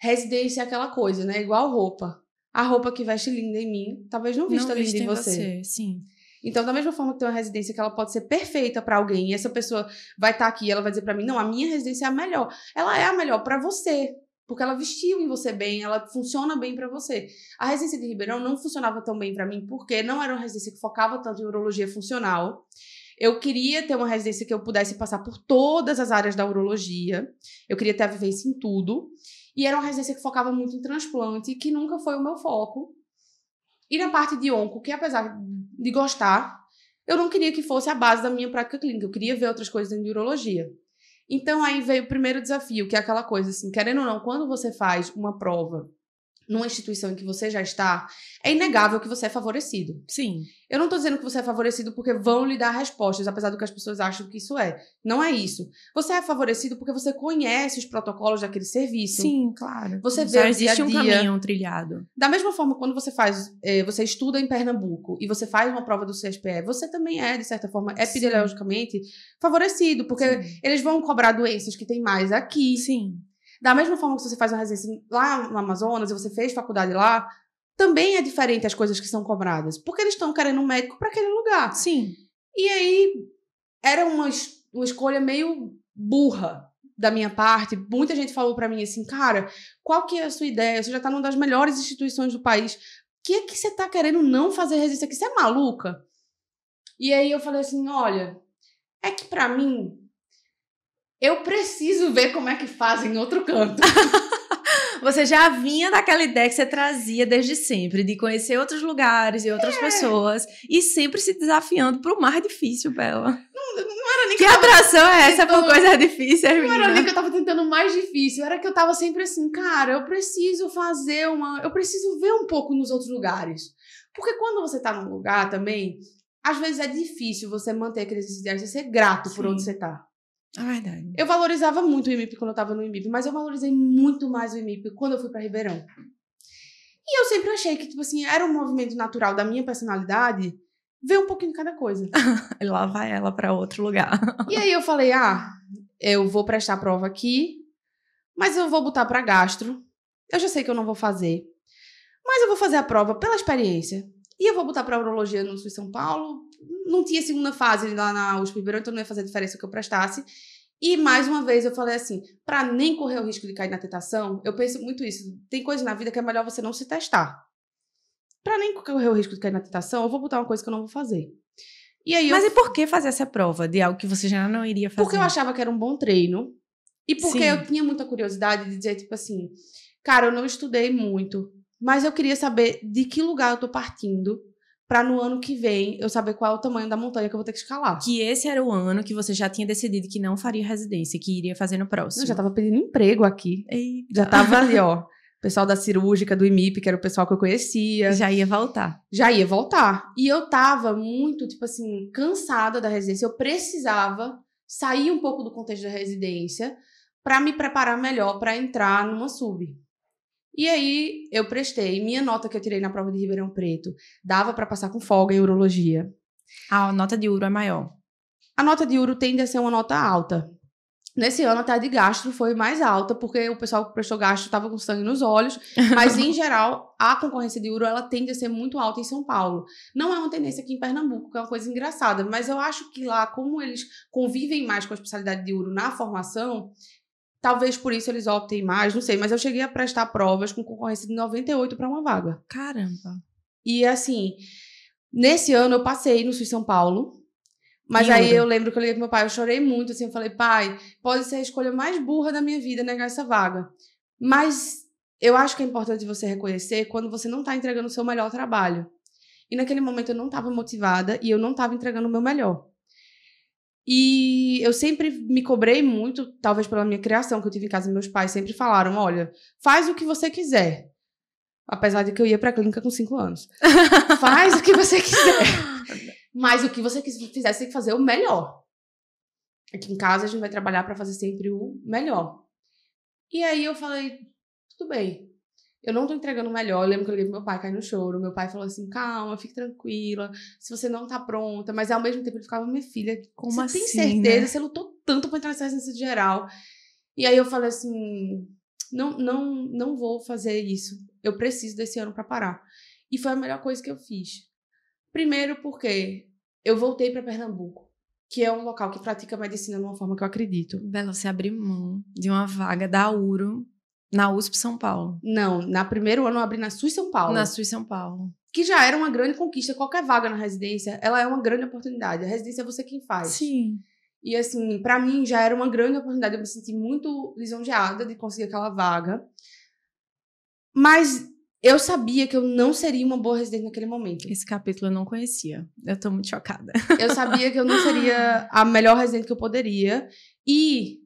é aquela coisa, né? Igual roupa. A roupa que veste linda em mim, talvez não vista linda em você. Sim. Então, da mesma forma que tem uma residência que ela pode ser perfeita pra alguém, e essa pessoa vai estar aqui e ela vai dizer pra mim, não, a minha residência é a melhor. Ela é a melhor pra você. Porque ela vestiu em você bem, ela funciona bem pra você. A residência de Ribeirão não funcionava tão bem pra mim, porque não era uma residência que focava tanto em urologia funcional. Eu queria ter uma residência que eu pudesse passar por todas as áreas da urologia. Eu queria ter a vivência em tudo. E era uma residência que focava muito em transplante, que nunca foi o meu foco. E na parte de onco, que apesar de gostar, eu não queria que fosse a base da minha prática clínica. Eu queria ver outras coisas dentro de urologia. Então, aí veio o primeiro desafio, que é aquela coisa assim, querendo ou não, quando você faz uma prova numa instituição em que você já está, é inegável que você é favorecido. Sim. Eu não estou dizendo que você é favorecido porque vão lhe dar respostas, apesar do que as pessoas acham que isso é. Não é isso. Você é favorecido porque você conhece os protocolos daquele serviço. Sim, claro. Você vê já o dia a existe um dia. caminho trilhado. Da mesma forma, quando você faz, você estuda em Pernambuco e você faz uma prova do CSPE, você também é, de certa forma, epidemiologicamente favorecido, porque eles vão cobrar doenças que tem mais aqui. Sim. Da mesma forma que você faz uma residência lá no Amazonas e você fez faculdade lá, também é diferente as coisas que são cobradas. Porque eles estão querendo um médico para aquele lugar. Sim. E aí, era uma escolha meio burra da minha parte, muita gente falou pra mim assim, cara, qual que é a sua ideia? Você já tá numa das melhores instituições do país. O que é que você tá querendo não fazer residência aqui? Você é maluca? E aí eu falei assim, olha, é que pra mim, eu preciso ver como é que faz em outro canto. Você já vinha daquela ideia que você trazia desde sempre, de conhecer outros lugares e outras pessoas, e sempre se desafiando pro mais difícil, Bela. Não era nem que atração é essa por coisas difíceis, Não menina? era nem que eu tava tentando mais difícil, era que eu tava sempre assim, cara, eu preciso eu preciso ver um pouco nos outros lugares. Porque quando você tá num lugar também, às vezes é difícil você manter aqueles ideais, você ser grato por onde você tá. É verdade. Eu valorizava muito o IMIP quando eu tava no IMIP, mas eu valorizei muito mais o IMIP quando eu fui pra Ribeirão. E eu sempre achei que, tipo assim, era um movimento natural da minha personalidade ver um pouquinho de cada coisa. E lá vai ela pra outro lugar. E aí eu falei, eu vou prestar a prova aqui, mas eu vou botar pra gastro. Eu já sei que eu não vou fazer, mas eu vou fazer a prova pela experiência. E eu vou botar pra urologia no SUS São Paulo. Não tinha segunda fase lá na USP Ribeirão, então não ia fazer diferença que eu prestasse. E, mais uma vez, eu falei assim, pra nem correr o risco de cair na tentação, eu penso muito isso. Tem coisa na vida que é melhor você não se testar. Pra nem correr o risco de cair na tentação, eu vou botar uma coisa que eu não vou fazer. E aí Mas e por que fazer essa prova de algo que você já não iria fazer? Porque eu achava que era um bom treino. E porque eu tinha muita curiosidade de dizer, tipo assim, cara, eu não estudei muito, mas eu queria saber de que lugar eu tô partindo pra no ano que vem eu saber qual é o tamanho da montanha que eu vou ter que escalar. Que esse era o ano que você já tinha decidido que não faria residência, que iria fazer no próximo. Eu já tava pedindo emprego aqui. Eita. Já tava ali, ó. O pessoal da cirúrgica, do IMIP, que era o pessoal que eu conhecia. Já ia voltar. Já ia voltar. E eu tava muito, tipo assim, cansada da residência. Eu precisava sair um pouco do contexto da residência pra me preparar melhor pra entrar numa sub. E aí, eu prestei. Minha nota que eu tirei na prova de Ribeirão Preto dava pra passar com folga em urologia. A nota de uro é maior. A nota de uro tende a ser uma nota alta. Nesse ano, até a de gastro foi mais alta, porque o pessoal que prestou gastro estava com sangue nos olhos. Mas, em geral, a concorrência de uro, ela tende a ser muito alta em São Paulo. Não é uma tendência aqui em Pernambuco, que é uma coisa engraçada. Mas eu acho que lá, como eles convivem mais com a especialidade de uro na formação, talvez por isso eles optem mais, não sei. Mas eu cheguei a prestar provas com concorrência de 98 para uma vaga. Caramba. E, assim, nesse ano eu passei no SUS São Paulo. Mas aí eu lembro que eu liguei pro meu pai, eu chorei muito, assim, eu falei, pai, pode ser a escolha mais burra da minha vida negar essa vaga. Mas eu acho que é importante você reconhecer quando você não tá entregando o seu melhor trabalho. E naquele momento eu não tava motivada e eu não tava entregando o meu melhor. E eu sempre me cobrei muito, talvez pela minha criação que eu tive em casa, meus pais sempre falaram, olha, faz o que você quiser. Apesar de que eu ia pra clínica com 5 anos. Faz o que você quiser. Mas o que você fizer, você tem que fazer o melhor. Aqui em casa, a gente vai trabalhar para fazer sempre o melhor. E aí eu falei, tudo bem. Eu não tô entregando o melhor. Eu lembro que eu liguei pro meu pai, caí no choro. Meu pai falou assim, calma, fique tranquila. Se você não tá pronta. Mas ao mesmo tempo ele ficava, minha filha, como você assim, tem certeza? né? Você lutou tanto pra entrar nessa residência geral. E aí eu falei assim, não vou fazer isso. Eu preciso desse ano pra parar. E foi a melhor coisa que eu fiz. Primeiro porque eu voltei para Pernambuco, que é um local que pratica medicina de uma forma que eu acredito. Bela, você abriu mão de uma vaga da URO na USP São Paulo. Não, na primeiro ano eu abri na SUS São Paulo. Na SUS São Paulo. Que já era uma grande conquista. Qualquer vaga na residência, ela é uma grande oportunidade. A residência é você quem faz. Sim. E assim, para mim já era uma grande oportunidade. Eu me senti muito lisonjeada de conseguir aquela vaga. Mas eu sabia que eu não seria uma boa residente naquele momento. Esse capítulo eu não conhecia. Eu tô muito chocada. Eu sabia que eu não seria a melhor residente que eu poderia. E...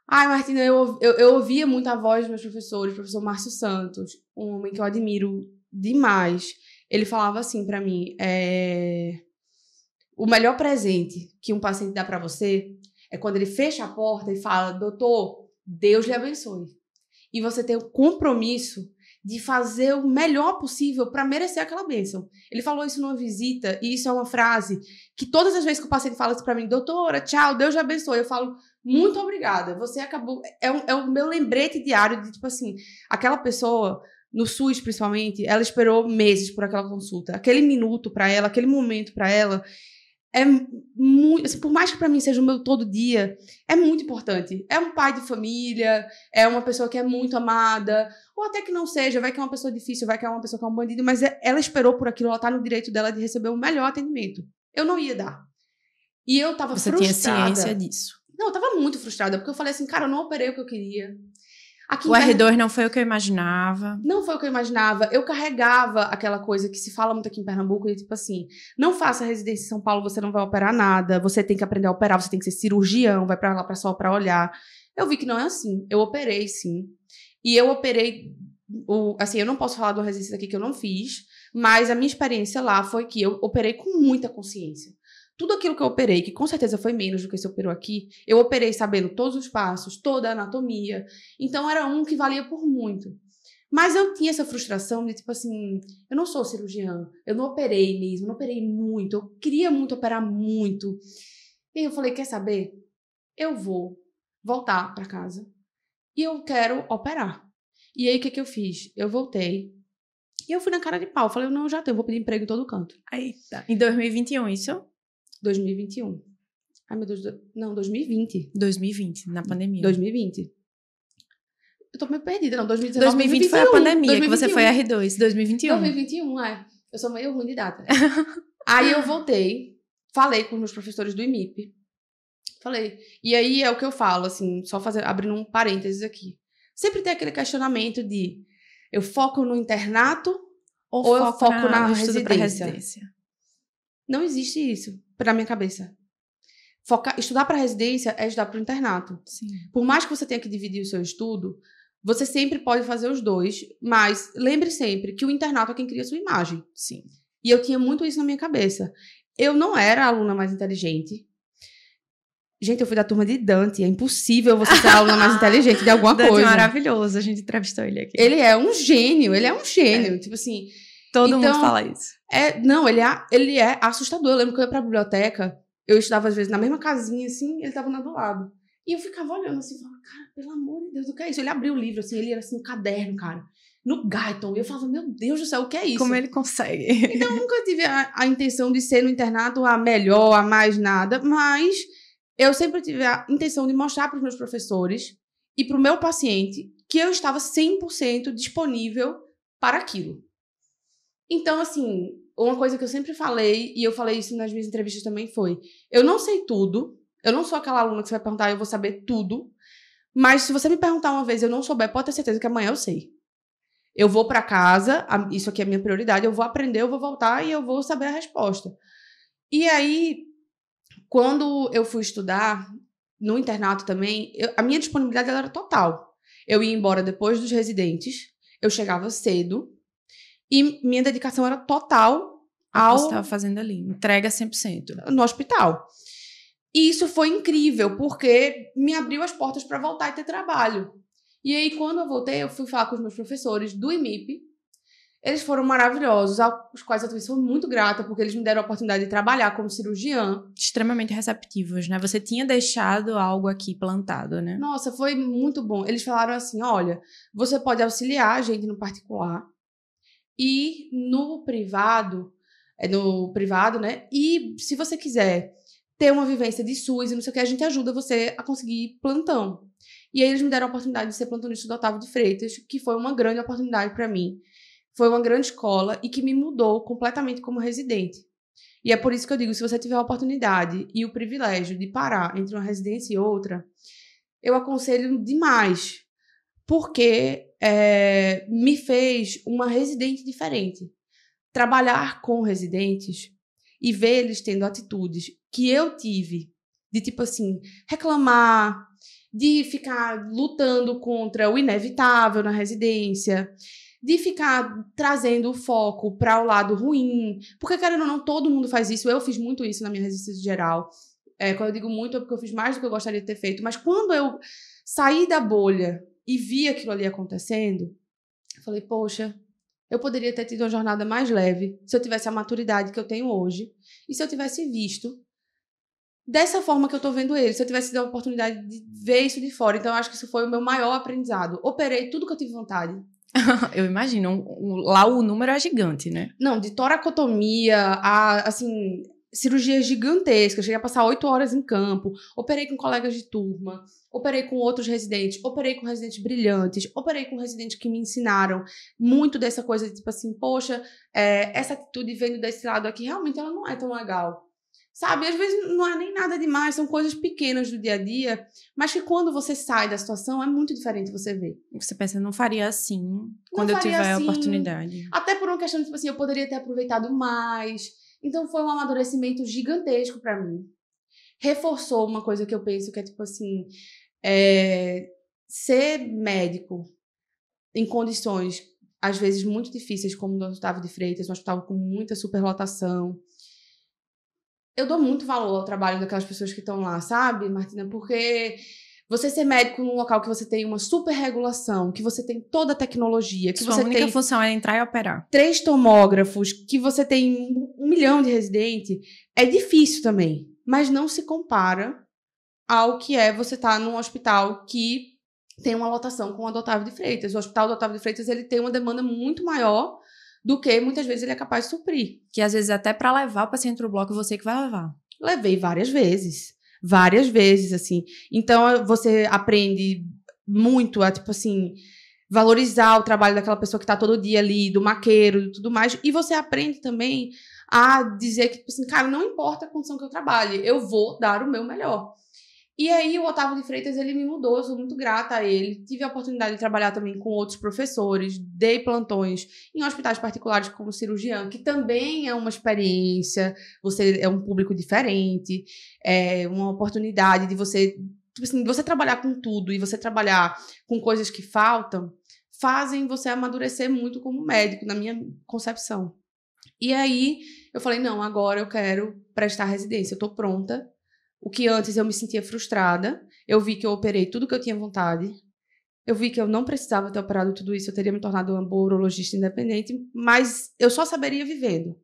Ai, Martina, eu ouvia muito a voz dos meus professores. O professor Márcio Santos, um homem que eu admiro demais. Ele falava assim pra mim, o melhor presente que um paciente dá pra você é quando ele fecha a porta e fala, doutor, Deus lhe abençoe. E você tem o compromisso de fazer o melhor possível para merecer aquela bênção. Ele falou isso numa visita, e isso é uma frase que todas as vezes que o paciente fala isso para mim, doutora, tchau, Deus te abençoe, eu falo, muito obrigada, você acabou... É o meu lembrete diário de, tipo assim, aquela pessoa, no SUS principalmente, ela esperou meses por aquela consulta. Aquele minuto para ela, aquele momento para ela, é muito, assim, por mais que pra mim seja o meu todo dia, é muito importante. É um pai de família, é uma pessoa que é muito amada, ou até que não seja, vai que é uma pessoa difícil, vai que é uma pessoa que é um bandido, mas ela esperou por aquilo, ela tá no direito dela de receber o melhor atendimento. Eu não ia dar. E eu tava Você frustrada. tinha ciência disso. Não, eu tava muito frustrada, porque eu falei assim, cara, eu não operei o que eu queria. O R2 não foi o que eu imaginava. Não foi o que eu imaginava. Eu carregava aquela coisa que se fala muito aqui em Pernambuco, e tipo assim, não faça residência em São Paulo, você não vai operar nada, você tem que aprender a operar, você tem que ser cirurgião, vai pra lá pra só pra olhar. Eu vi que não é assim. Eu operei, sim. E eu operei, assim, eu não posso falar de uma residência aqui que eu não fiz, mas a minha experiência lá foi que eu operei com muita consciência. Tudo aquilo que eu operei, que com certeza foi menos do que você operou aqui, eu operei sabendo todos os passos, toda a anatomia. Então, era um que valia por muito. Mas eu tinha essa frustração de, tipo assim, eu não sou cirurgiã, eu não operei mesmo, não operei muito, eu queria muito operar muito. E eu falei, quer saber? Eu vou voltar para casa e eu quero operar. E aí, o que eu fiz? Eu voltei e eu fui na cara de pau. Falei, não, já tenho, vou pedir emprego em todo canto. Eita. Em 2021, isso? 2021. Ai, meu Deus. Não, 2020. 2020, na pandemia. 2020. Eu tô meio perdida, não. 2019, 2020 foi a pandemia, 2021. Que você foi R2. 2021. 2021, Eu sou meio ruim de data. Aí eu voltei, falei com os meus professores do IMIP. Falei. E aí é o que eu falo, assim, só abrindo um parênteses aqui. Sempre tem aquele questionamento de eu foco no internato ou eu foco na residência. Não existe isso, pra minha cabeça. Estudar para residência é estudar para o internato. Sim. Por mais que você tenha que dividir o seu estudo, você sempre pode fazer os dois, mas lembre sempre que o internato é quem cria a sua imagem. Sim. E eu tinha muito isso na minha cabeça. Eu não era a aluna mais inteligente. Gente, eu fui da turma de Dante. É impossível você ser a aluna mais inteligente de alguma Dante coisa. É maravilhoso. A gente entrevistou ele aqui. Ele é um gênio. Tipo assim... Todo mundo fala isso. Não, ele é assustador. Eu lembro que eu ia pra biblioteca, eu estudava às vezes na mesma casinha, assim, ele tava do lado. E eu ficava olhando assim, falando, cara, pelo amor de Deus, o que é isso? Ele abriu o livro, assim, ele era assim, no caderno, cara, no Guyton. E eu falava, meu Deus do céu, o que é isso? Como ele consegue? Então, eu nunca tive a intenção de ser no internato a melhor, a mais nada, mas eu sempre tive a intenção de mostrar para os meus professores e para o meu paciente que eu estava 100% disponível para aquilo. Então, assim, uma coisa que eu sempre falei, e eu falei isso nas minhas entrevistas também, foi: eu não sei tudo, eu não sou aquela aluna que você vai perguntar, eu vou saber tudo, mas se você me perguntar uma vez e eu não souber, pode ter certeza que amanhã eu sei. Eu vou para casa, isso aqui é a minha prioridade, eu vou aprender, eu vou voltar e eu vou saber a resposta. E aí, quando eu fui estudar, no internato também, a minha disponibilidade era total. Eu ia embora depois dos residentes, eu chegava cedo, e minha dedicação era total ao... Você estava fazendo ali, entrega 100%. No hospital. E isso foi incrível, porque me abriu as portas para voltar e ter trabalho. E aí, quando eu voltei, eu fui falar com os meus professores do IMIP. Eles foram maravilhosos, aos quais eu também sou muito grata, porque eles me deram a oportunidade de trabalhar como cirurgiã. Extremamente receptivos, né? Você tinha deixado algo aqui plantado, né? Nossa, foi muito bom. Eles falaram assim, olha, você pode auxiliar a gente no particular, e no privado, né? E se você quiser ter uma vivência de SUS e não sei o que, a gente ajuda você a conseguir plantão. E aí eles me deram a oportunidade de ser plantonista do Otávio de Freitas, que foi uma grande oportunidade para mim. Foi uma grande escola e que me mudou completamente como residente. E é por isso que eu digo, se você tiver a oportunidade e o privilégio de parar entre uma residência e outra, eu aconselho demais, porque me fez uma residente diferente. Trabalhar com residentes e ver eles tendo atitudes que eu tive, de tipo assim, reclamar, de ficar lutando contra o inevitável na residência, de ficar trazendo o foco para o lado ruim, porque, querendo ou não, todo mundo faz isso. Eu fiz muito isso na minha residência geral. Quando eu digo muito, é porque eu fiz mais do que eu gostaria de ter feito, mas quando eu saí da bolha e vi aquilo ali acontecendo, eu falei, poxa, eu poderia ter tido uma jornada mais leve se eu tivesse a maturidade que eu tenho hoje e se eu tivesse visto dessa forma que eu tô vendo ele, se eu tivesse tido a oportunidade de ver isso de fora. Então, eu acho que isso foi o meu maior aprendizado. Operei tudo que eu tive vontade. Eu imagino. Lá o número é gigante, né? Não, de toracotomia a, assim, cirurgias gigantescas, cheguei a passar 8 horas em campo, operei com colegas de turma, operei com outros residentes, operei com residentes brilhantes, operei com residentes que me ensinaram muito dessa coisa de tipo assim, poxa, essa atitude vendo desse lado aqui, realmente ela não é tão legal. Sabe, às vezes não é nem nada demais, são coisas pequenas do dia a dia, mas que quando você sai da situação é muito diferente você ver. Você pensa, não faria assim quando eu faria tiver a assim, oportunidade. Até por uma questão de, tipo assim, eu poderia ter aproveitado mais. Então foi um amadurecimento gigantesco pra mim. Reforçou uma coisa que eu penso que é tipo assim, ser médico em condições, às vezes, muito difíceis, como no Otávio de Freitas, um hospital com muita superlotação. Eu dou muito valor ao trabalho daquelas pessoas que estão lá, sabe, Martina? Porque você ser médico num local que você tem uma super regulação, que você tem toda a tecnologia, que Sua você única tem função é entrar e operar. 3 tomógrafos, que você tem 1 milhão de residentes, é difícil também. Mas não se compara ao que é você estar num hospital que tem uma lotação com o do Otávio de Freitas. O hospital do Otávio de Freitas ele tem uma demanda muito maior do que muitas vezes ele é capaz de suprir. Que às vezes até para levar o paciente pro bloco, você que vai levar. Levei várias vezes, assim. Então, você aprende muito a, tipo assim, valorizar o trabalho daquela pessoa que tá todo dia ali, do maqueiro e tudo mais. E você aprende também a dizer que, tipo assim, cara, não importa a condição que eu trabalhe, eu vou dar o meu melhor. E aí, o Otávio de Freitas, ele me mudou, eu sou muito grata a ele. Tive a oportunidade de trabalhar também com outros professores, dei plantões em hospitais particulares como cirurgião, que também é uma experiência, você é um público diferente, é uma oportunidade de você, tipo assim, você trabalhar com tudo e você trabalhar com coisas que faltam, fazem você amadurecer muito como médico, na minha concepção. E aí, eu falei, não, agora eu quero prestar residência, eu tô pronta. O que antes eu me sentia frustrada, eu vi que eu operei tudo que eu tinha vontade, eu vi que eu não precisava ter operado tudo isso, eu teria me tornado uma boa urologista independente, mas eu só saberia vivendo.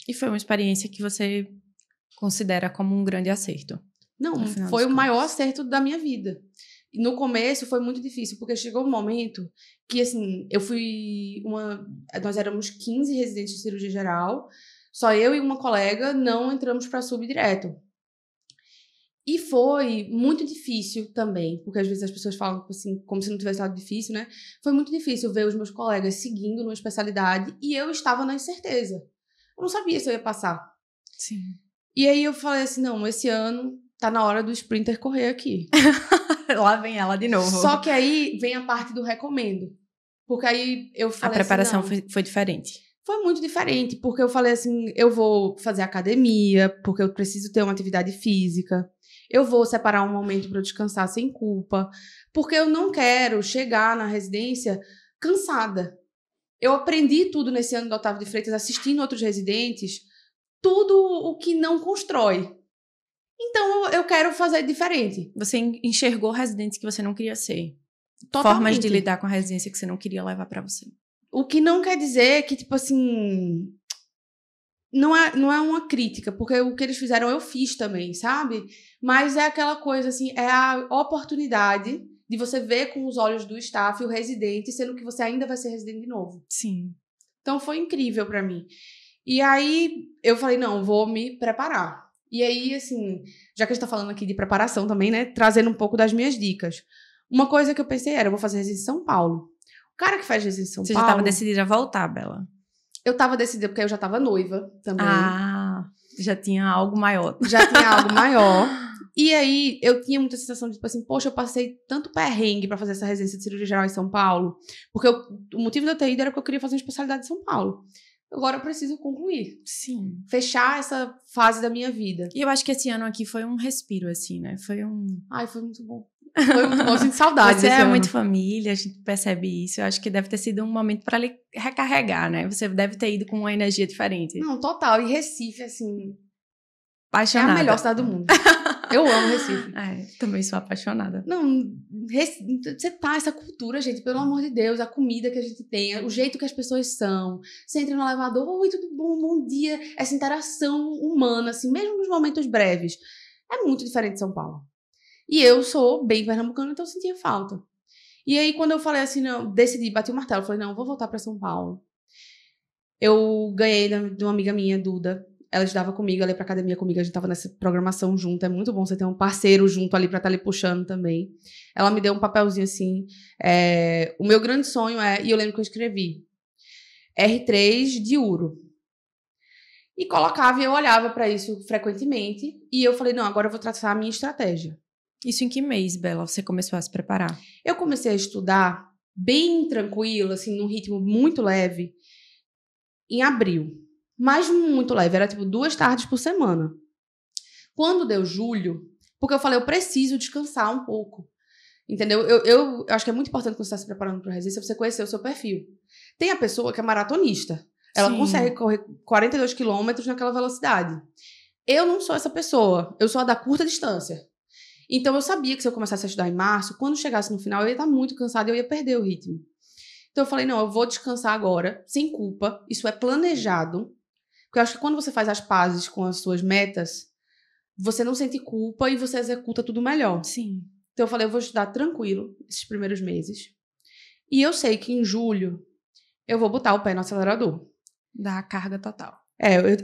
E foi uma experiência que você considera como um grande acerto? Não, foi o maior acerto da minha vida. E no começo foi muito difícil, porque chegou um momento que, assim, nós éramos 15 residentes de cirurgia geral, só eu e uma colega não entramos para sub direto. E foi muito difícil também, porque às vezes as pessoas falam assim, como se não tivesse lado difícil, né? Foi muito difícil ver os meus colegas seguindo numa especialidade e eu estava na incerteza. Eu não sabia se eu ia passar. Sim. E aí eu falei assim, não, esse ano tá na hora do sprinter correr aqui. Lá vem ela de novo. Só que aí vem a parte do recomendo. Porque aí eu falei a preparação assim, foi diferente. Foi muito diferente, porque eu falei assim, eu vou fazer academia, porque eu preciso ter uma atividade física. Eu vou separar um momento para eu descansar sem culpa, porque eu não quero chegar na residência cansada. Eu aprendi tudo nesse ano do Otávio de Freitas, assistindo outros residentes, tudo o que não constrói. Então, eu quero fazer diferente. Você enxergou residentes que você não queria ser. Totalmente. Formas de lidar com a residência que você não queria levar para você. O que não quer dizer que, tipo assim... Não é uma crítica, porque o que eles fizeram eu fiz também, sabe? Mas é aquela coisa, assim, é a oportunidade de você ver com os olhos do staff o residente, sendo que você ainda vai ser residente de novo. Sim. Então foi incrível pra mim. E aí eu falei, não, vou me preparar. E aí, assim, já que a gente tá falando aqui de preparação também, né? Trazendo um pouco das minhas dicas. Uma coisa que eu pensei era, eu vou fazer residência em São Paulo. O cara que faz residência em São Você Paulo... já estava decidida a voltar, Bela? Eu tava decidida porque eu já tava noiva também. Ah, já tinha algo maior. Já tinha algo maior. E aí, eu tinha muita sensação de, tipo assim, poxa, eu passei tanto perrengue pra fazer essa residência de cirurgia geral em São Paulo, porque o motivo de eu ter ido era porque eu queria fazer uma especialidade em São Paulo. Agora eu preciso concluir. Sim. Fechar essa fase da minha vida. E eu acho que esse ano aqui foi um respiro, assim, né? Ai, foi muito bom. Foi muito bom, eu sinto saudade Você desse é ano. muito família, a gente percebe isso. Eu acho que deve ter sido um momento para lhe recarregar, né? Você deve ter ido com uma energia diferente. Não, total. E Recife, assim... Apaixonada. É a melhor cidade do mundo. Eu amo Recife. Também sou apaixonada. Não, você tá, essa cultura, gente, pelo amor de Deus, a comida que a gente tem, o jeito que as pessoas são. Você entra no elevador, oi, tudo bom, bom dia. Essa interação humana, assim, mesmo nos momentos breves. É muito diferente de São Paulo. E eu sou bem pernambucana, então eu sentia falta. E aí, quando eu falei assim, não, decidi, bati o martelo, falei, não, vou voltar pra São Paulo. Eu ganhei de uma amiga minha, Duda, ela estudava comigo, ela ia pra academia comigo, a gente tava nessa programação junto, é muito bom você ter um parceiro junto ali pra estar ali puxando também. Ela me deu um papelzinho assim, o meu grande sonho e eu lembro que eu escrevi, R3 de Uro. E colocava e eu olhava pra isso frequentemente, e eu falei, não, agora eu vou traçar a minha estratégia. Isso em que mês, Bela, você começou a se preparar? Eu comecei a estudar bem tranquilo, assim, num ritmo muito leve, em abril. Mas muito leve, era tipo 2 tardes por semana. Quando deu julho, porque eu falei, eu preciso descansar um pouco. Entendeu? Eu acho que é muito importante quando você está se preparando para o resistência, você conhecer o seu perfil. Tem a pessoa que é maratonista. Ela Sim. consegue correr 42 quilômetros naquela velocidade. Eu não sou essa pessoa. Eu sou a da curta distância. Então, eu sabia que se eu começasse a estudar em março, quando chegasse no final, eu ia estar muito cansada e eu ia perder o ritmo. Então, eu falei, não, eu vou descansar agora, sem culpa. Isso é planejado. Porque eu acho que quando você faz as pazes com as suas metas, você não sente culpa e você executa tudo melhor. Sim. Então eu falei, eu vou estudar tranquilo esses primeiros meses. E eu sei que em julho eu vou botar o pé no acelerador. Dá a carga total.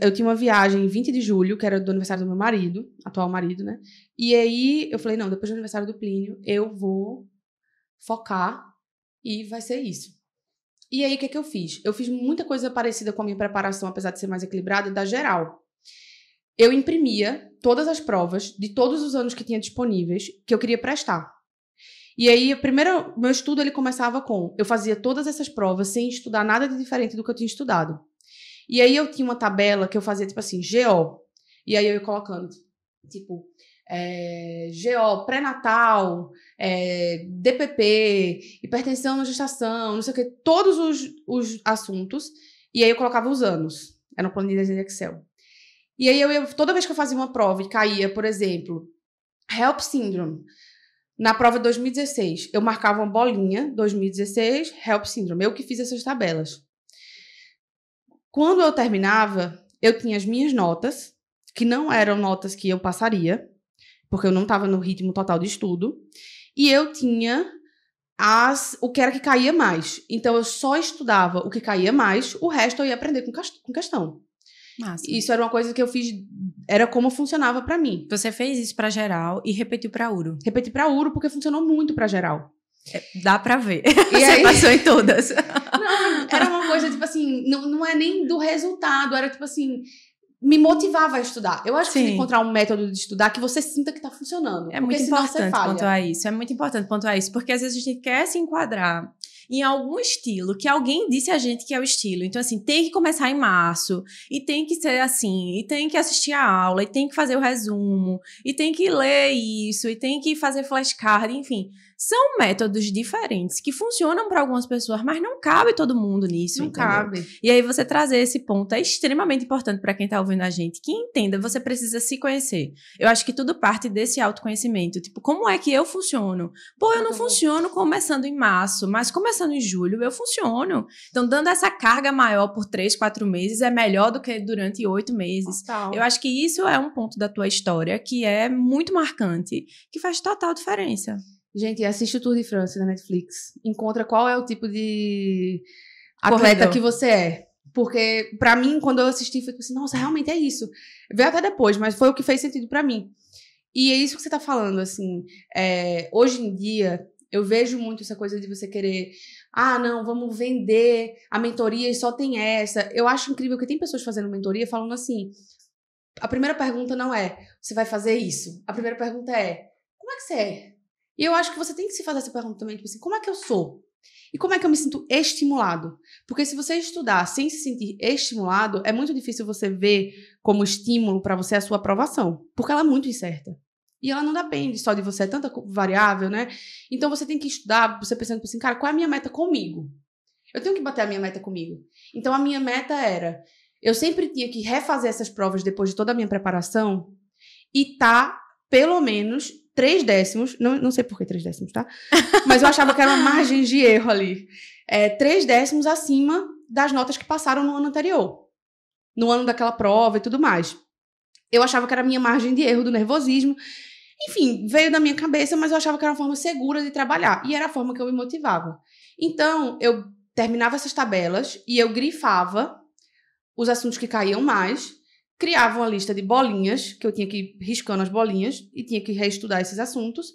Eu tinha uma viagem em 20 de julho, que era do aniversário do meu marido, atual marido, né? E aí eu falei, não, depois do aniversário do Plínio, eu vou focar e vai ser isso. E aí, o que eu fiz? Eu fiz muita coisa parecida com a minha preparação, apesar de ser mais equilibrada, da geral. Eu imprimia todas as provas de todos os anos que tinha disponíveis que eu queria prestar. E aí, meu estudo ele começava com... Eu fazia todas essas provas sem estudar nada de diferente do que eu tinha estudado. E aí, eu tinha uma tabela que eu fazia, tipo assim, GO. E aí, eu ia colocando, tipo... GO, pré-natal, DPP, hipertensão na gestação, não sei o que, todos os assuntos, e aí eu colocava os anos, era uma planilha de Excel. E aí toda vez que eu fazia uma prova e caía, por exemplo, HELP Syndrome, na prova de 2016, eu marcava uma bolinha, 2016, HELP Syndrome, eu que fiz essas tabelas. Quando eu terminava, eu tinha as minhas notas, que não eram notas que eu passaria, porque eu não estava no ritmo total de estudo, e eu tinha o que era que caía mais. Então, eu só estudava o que caía mais, o resto eu ia aprender com questão. Massa. Isso era uma coisa que eu fiz, era como funcionava para mim. Você fez isso para geral e repetiu para Uro. Repeti para Uro porque funcionou muito para geral. Dá pra ver. E Você aí... passou em todas. Não, era uma coisa, tipo assim, não é nem do resultado, era tipo assim... Me motivava a estudar. Eu acho que você encontrar um método de estudar que você sinta que tá funcionando. É muito importante pontuar isso. É muito importante pontuar isso. Porque às vezes a gente quer se enquadrar em algum estilo que alguém disse a gente que é o estilo. Então, assim, tem que começar em março. E tem que ser assim. E tem que assistir a aula. E tem que fazer o resumo. E tem que ler isso. E tem que fazer flashcard. Enfim, são métodos diferentes que funcionam para algumas pessoas, mas não cabe todo mundo nisso. Não entendeu? cabe. E aí você trazer esse ponto é extremamente importante para quem tá ouvindo a gente, que entenda, você precisa se conhecer. Eu acho que tudo parte desse autoconhecimento. Tipo, como é que eu funciono? Pô, eu não funciono começando em março, mas começando em julho eu funciono. Então, dando essa carga maior por 3, 4 meses é melhor do que durante 8 meses. Total. Eu acho que isso é um ponto da tua história que é muito marcante, que faz total diferença. Gente, assiste o Tour de France na Netflix. Encontra qual é o tipo de atleta que você é. Porque, pra mim, quando eu assisti, foi assim, nossa, realmente é isso. Veio até depois, mas foi o que fez sentido pra mim. E é isso que você tá falando, assim. Hoje em dia, eu vejo muito essa coisa de você querer... Ah, não, vamos vender a mentoria e só tem essa. Eu acho incrível que tem pessoas fazendo mentoria falando assim... A primeira pergunta não é, você vai fazer isso? A primeira pergunta é, como é que você é? E eu acho que você tem que se fazer essa pergunta também, tipo assim, como é que eu sou? E como é que eu me sinto estimulado? Porque se você estudar sem se sentir estimulado, é muito difícil você ver como estímulo para você a sua aprovação. Porque ela é muito incerta. E ela não depende só de você, é tanta variável, né? Então você tem que estudar, você pensando assim, cara, qual é a minha meta comigo? Eu tenho que bater a minha meta comigo. Então a minha meta era, eu sempre tinha que refazer essas provas depois de toda a minha preparação e tá, pelo menos... 3 décimos, não sei por que 3 décimos, tá? Mas eu achava que era uma margem de erro ali. 3 décimos acima das notas que passaram no ano anterior. No ano daquela prova e tudo mais. Eu achava que era a minha margem de erro do nervosismo. Enfim, veio da minha cabeça, mas eu achava que era uma forma segura de trabalhar. E era a forma que eu me motivava. Então, eu terminava essas tabelas e eu grifava os assuntos que caíam mais. criava uma lista de bolinhas, que eu tinha que ir riscando as bolinhas e tinha que reestudar esses assuntos.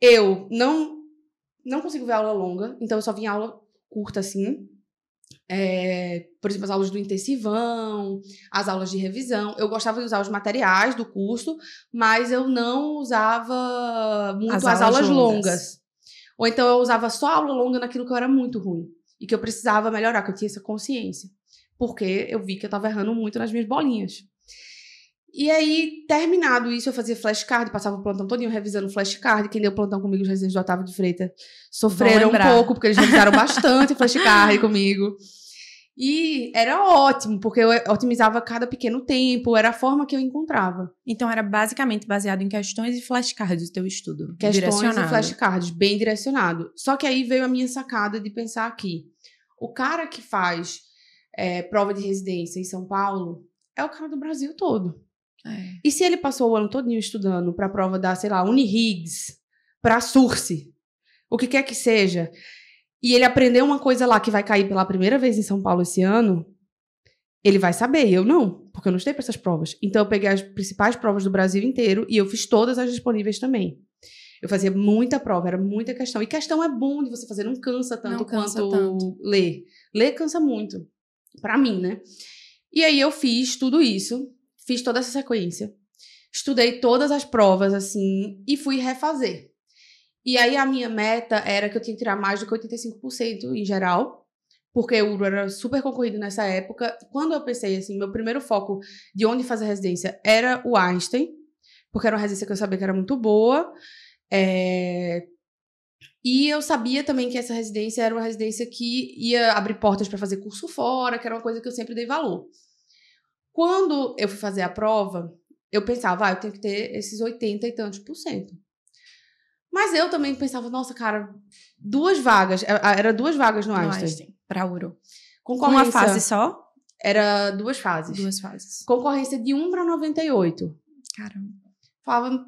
Eu não consigo ver aula longa, então eu só vinha aula curta, assim. Por exemplo, as aulas do intensivão, as aulas de revisão. Eu gostava de usar os materiais do curso, mas eu não usava muito as aulas longas. Ou então eu usava só aula longa naquilo que eu era muito ruim e que eu precisava melhorar, que eu tinha essa consciência. Porque eu vi que eu estava errando muito nas minhas bolinhas. E aí, terminado isso, eu fazia flashcard, passava o plantão todinho revisando flashcard. Quem deu plantão comigo, os residentes do Otávio de Freitas, sofreram um pouco, porque eles revisaram bastante flashcard comigo. E era ótimo, porque eu otimizava cada pequeno tempo, era a forma que eu encontrava. Então, era basicamente baseado em questões e flashcards do teu estudo. Questões e flashcards, bem direcionado. Só que aí veio a minha sacada de pensar aqui. O cara que faz prova de residência em São Paulo é o cara do Brasil todo. E se ele passou o ano todinho estudando para a prova da, sei lá, Uniriggs, para a Surse, o que quer que seja, e ele aprendeu uma coisa lá que vai cair pela primeira vez em São Paulo esse ano, ele vai saber, eu não, porque eu não estudei para essas provas. Então eu peguei as principais provas do Brasil inteiro e eu fiz todas as disponíveis também. Eu fazia muita prova, era muita questão. E questão é bom de você fazer, não cansa tanto quanto ler. Ler cansa muito, para mim, né? E aí eu fiz tudo isso. Fiz toda essa sequência, estudei todas as provas, assim, e fui refazer. E aí a minha meta era que eu tinha que tirar mais do que 85% em geral, porque o URO era super concorrido nessa época. Quando eu pensei, assim, meu primeiro foco de onde fazer residência era o Einstein, porque era uma residência que eu sabia que era muito boa. E eu sabia também que essa residência era uma residência que ia abrir portas para fazer curso fora, que era uma coisa que eu sempre dei valor. Quando eu fui fazer a prova, eu pensava, eu tenho que ter esses 80 e tantos %. Mas eu também pensava, nossa, cara, 2 vagas, era 2 vagas no Einstein. Para URO. Com uma fase só? Era 2 fases. 2 fases. Concorrência de 1 para 98. Caramba. Falava,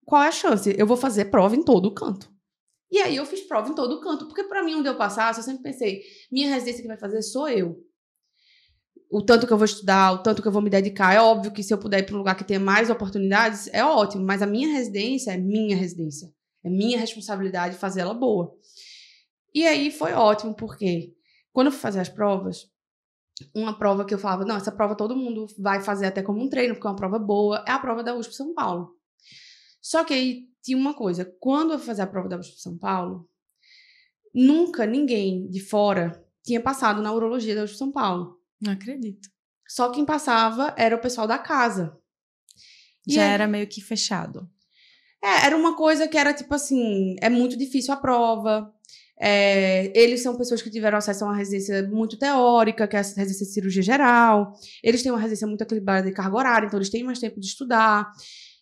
qual é a chance? Eu vou fazer prova em todo canto. E aí eu fiz prova em todo canto, porque para mim, onde eu passasse, eu sempre pensei, minha residência que vai fazer sou eu. O tanto que eu vou estudar, o tanto que eu vou me dedicar. É óbvio que se eu puder ir para um lugar que tenha mais oportunidades, é ótimo. Mas a minha residência é minha residência. É minha responsabilidade fazer ela boa. E aí foi ótimo, porque quando eu fui fazer as provas, uma prova que eu falava, não, essa prova todo mundo vai fazer até como um treino, porque é uma prova boa, é a prova da USP São Paulo. Só que aí tinha uma coisa. Quando eu fui fazer a prova da USP São Paulo, nunca ninguém de fora tinha passado na urologia da USP São Paulo. Não acredito. Só quem passava era o pessoal da casa. Já era meio que fechado. Era uma coisa que era tipo assim, é muito difícil a prova. Eles são pessoas que tiveram acesso a uma residência muito teórica, que é a residência de cirurgia geral. Eles têm uma residência muito equilibrada de carga horária, então eles têm mais tempo de estudar.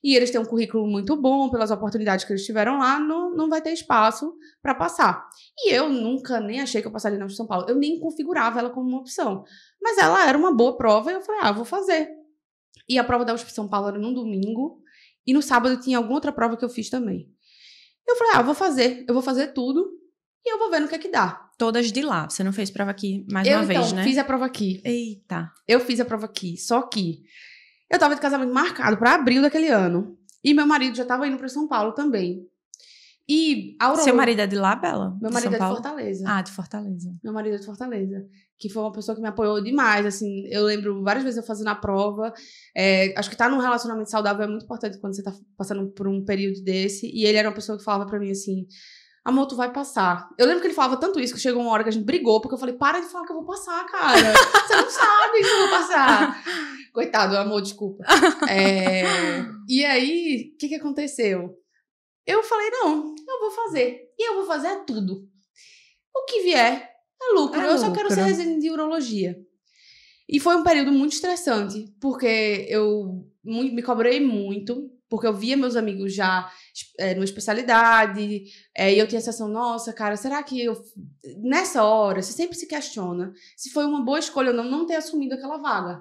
E eles têm um currículo muito bom pelas oportunidades que eles tiveram lá, não vai ter espaço para passar. E eu nunca nem achei que eu passaria na USP São Paulo. Eu nem configurava ela como uma opção. Mas ela era uma boa prova e eu falei, vou fazer. E a prova da USP São Paulo era num domingo e no sábado tinha alguma outra prova que eu fiz também. Eu falei, eu vou fazer tudo e eu vou ver no que é que dá. Todas de lá, você não fez prova aqui mais uma vez, né? Eu fiz a prova aqui. Eita. Eu fiz a prova aqui, só que eu tava de casamento marcado para abril daquele ano e meu marido já tava indo para São Paulo também. E a Seu marido é de lá, Bela? Meu marido é de Fortaleza. Ah, de Fortaleza. Meu marido é de Fortaleza. Que foi uma pessoa que me apoiou demais, assim. Eu lembro várias vezes eu fazendo a prova. Acho que estar num relacionamento saudável é muito importante quando você tá passando por um período desse. E ele era uma pessoa que falava pra mim assim, amor, tu vai passar. Eu lembro que ele falava tanto isso que chegou uma hora que a gente brigou, porque eu falei, para de falar que eu vou passar, cara. Você não sabe que eu vou passar. Coitado, amor, desculpa. E aí, o que aconteceu? Eu falei, não, eu vou fazer. E eu vou fazer tudo. O que vier é lucro. Eu só quero ser residente de urologia. E foi um período muito estressante, porque eu me cobrei muito, porque eu via meus amigos já numa especialidade, e eu tinha a sensação, nossa, cara, será que eu... Nessa hora, você sempre se questiona se foi uma boa escolha ou não ter assumido aquela vaga.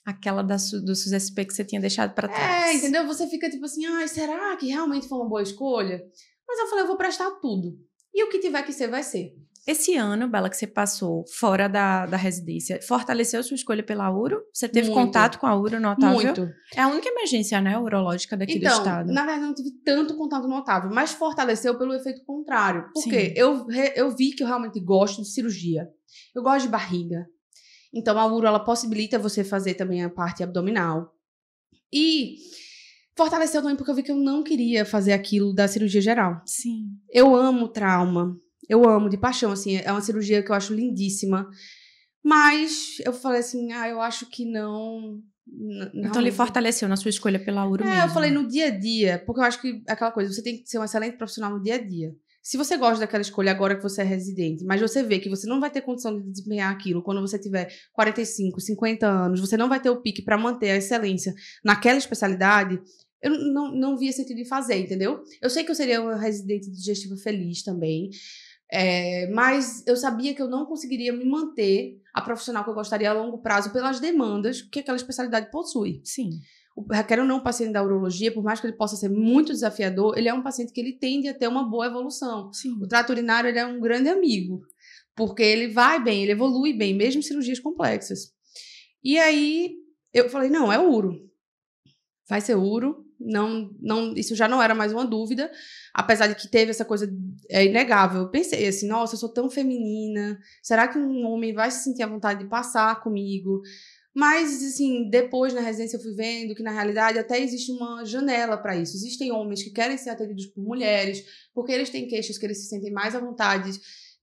Aquela do SUS-SP que você tinha deixado pra trás. Entendeu? Você fica tipo assim, será que realmente foi uma boa escolha? Mas eu falei, eu vou prestar tudo. E o que tiver que ser, vai ser. Esse ano, Bela, que você passou fora da residência, fortaleceu sua escolha pela uro? Você teve Muito. contato com a uro no Otávio? Muito. É a única emergência, né, urológica daqui do Então, estado. na verdade, eu não tive tanto contato no Otávio, mas fortaleceu pelo efeito contrário. Porque Sim. eu vi que eu realmente gosto de cirurgia. Eu gosto de barriga. Então, a uro, ela possibilita você fazer também a parte abdominal. E fortaleceu também porque eu vi que eu não queria fazer aquilo da cirurgia geral. Sim. Eu amo trauma. Eu amo de paixão, assim. É uma cirurgia que eu acho lindíssima. Mas eu falei assim, eu acho que não... Então ele fortaleceu na sua escolha pela uro mesmo. Eu falei no dia a dia, porque eu acho que aquela coisa, você tem que ser um excelente profissional no dia a dia. Se você gosta daquela escolha agora que você é residente, mas você vê que você não vai ter condição de desempenhar aquilo quando você tiver 45, 50 anos, você não vai ter o pique para manter a excelência naquela especialidade, eu não via sentido em fazer, entendeu? Eu sei que eu seria uma residente digestiva feliz também, mas eu sabia que eu não conseguiria me manter a profissional que eu gostaria a longo prazo pelas demandas que aquela especialidade possui. Sim. Quer ou não, o paciente da urologia, por mais que ele possa ser muito desafiador, ele é um paciente que ele tende a ter uma boa evolução. Sim. O trato urinário, ele é um grande amigo, porque ele vai bem, ele evolui bem, mesmo em cirurgias complexas. E aí, eu falei, não, é uro. Vai ser uro. Não, isso já não era mais uma dúvida, apesar de que teve essa coisa inegável. Eu pensei assim, nossa, eu sou tão feminina, será que um homem vai se sentir à vontade de passar comigo? Mas, assim, depois na residência eu fui vendo que, na realidade, até existe uma janela para isso. Existem homens que querem ser atendidos por mulheres, porque eles têm queixas que eles se sentem mais à vontade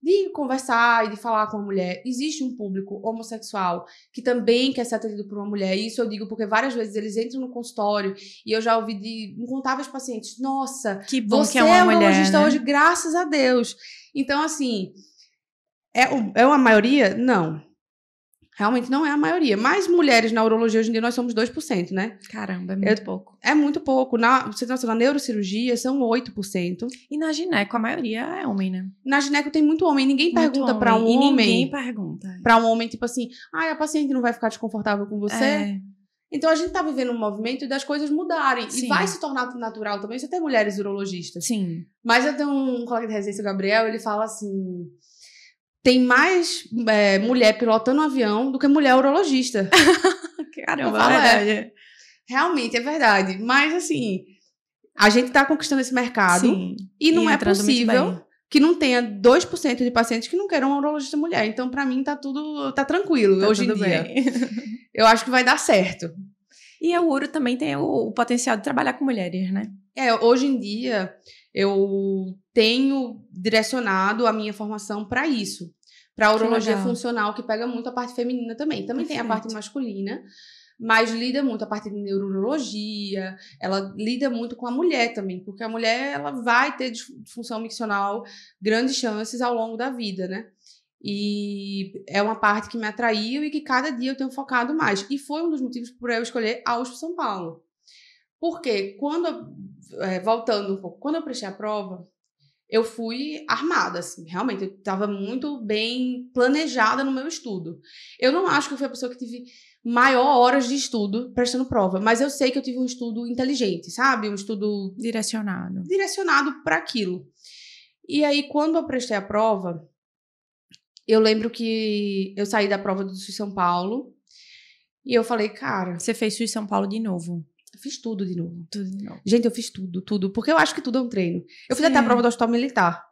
de conversar e de falar com a mulher. Existe um público homossexual que também quer ser atendido por uma mulher. E isso eu digo porque várias vezes eles entram no consultório e eu já ouvi de incontáveis pacientes, nossa, que bom você que é uma urologista mulher, né? hoje, graças a Deus. Então, assim, é uma maioria? Não. Realmente não é a maioria. Mas mulheres na urologia hoje em dia nós somos 2%, né? Caramba, é muito pouco. É muito pouco. Você tem noção, na neurocirurgia são 8%. E na gineco a maioria é homem, né? Na gineco tem muito homem. Ninguém Muito pergunta homem. pra um E homem. ninguém pergunta. Pra um homem, tipo assim, a paciente não vai ficar desconfortável com você? É. Então a gente tá vivendo um movimento das coisas mudarem. Sim. E vai se tornar natural também você ter mulheres urologistas. Sim. Mas eu tenho um colega de residência, o Gabriel, ele fala assim... Tem mais mulher pilotando um avião do que mulher urologista. Caramba, é verdade. Realmente, é verdade. Mas, assim, a gente tá conquistando esse mercado. Sim. E não é entrando muito possível bem. que não tenha 2% de pacientes que não queiram uma urologista mulher. Então, pra mim, tá tranquilo Tá hoje em tudo dia. bem. Eu acho que vai dar certo. E a uro também tem o potencial de trabalhar com mulheres, né? Hoje em dia, eu tenho direcionado a minha formação para isso. Para a urologia legal. funcional, que pega muito a parte feminina também. Também tem a Perfeito. parte masculina, mas lida muito a parte de neurologia, ela lida muito com a mulher também, porque a mulher ela vai ter disfunção miccional grandes chances ao longo da vida, né? E é uma parte que me atraiu e que cada dia eu tenho focado mais. E foi um dos motivos por eu escolher a USP São Paulo. Porque voltando um pouco, quando eu prestei a prova, eu fui armada, assim, realmente, eu estava muito bem planejada no meu estudo. Eu não acho que eu fui a pessoa que tive maior horas de estudo prestando prova, mas eu sei que eu tive um estudo inteligente, sabe? Um estudo direcionado para aquilo. E aí, quando eu prestei a prova, eu lembro que eu saí da prova do SUS São Paulo e eu falei, cara... Você fez SUS São Paulo de novo? Eu fiz tudo de novo. Tudo de novo. Gente, eu fiz tudo. Porque eu acho que tudo é um treino. Eu fiz até a prova do Hospital Militar,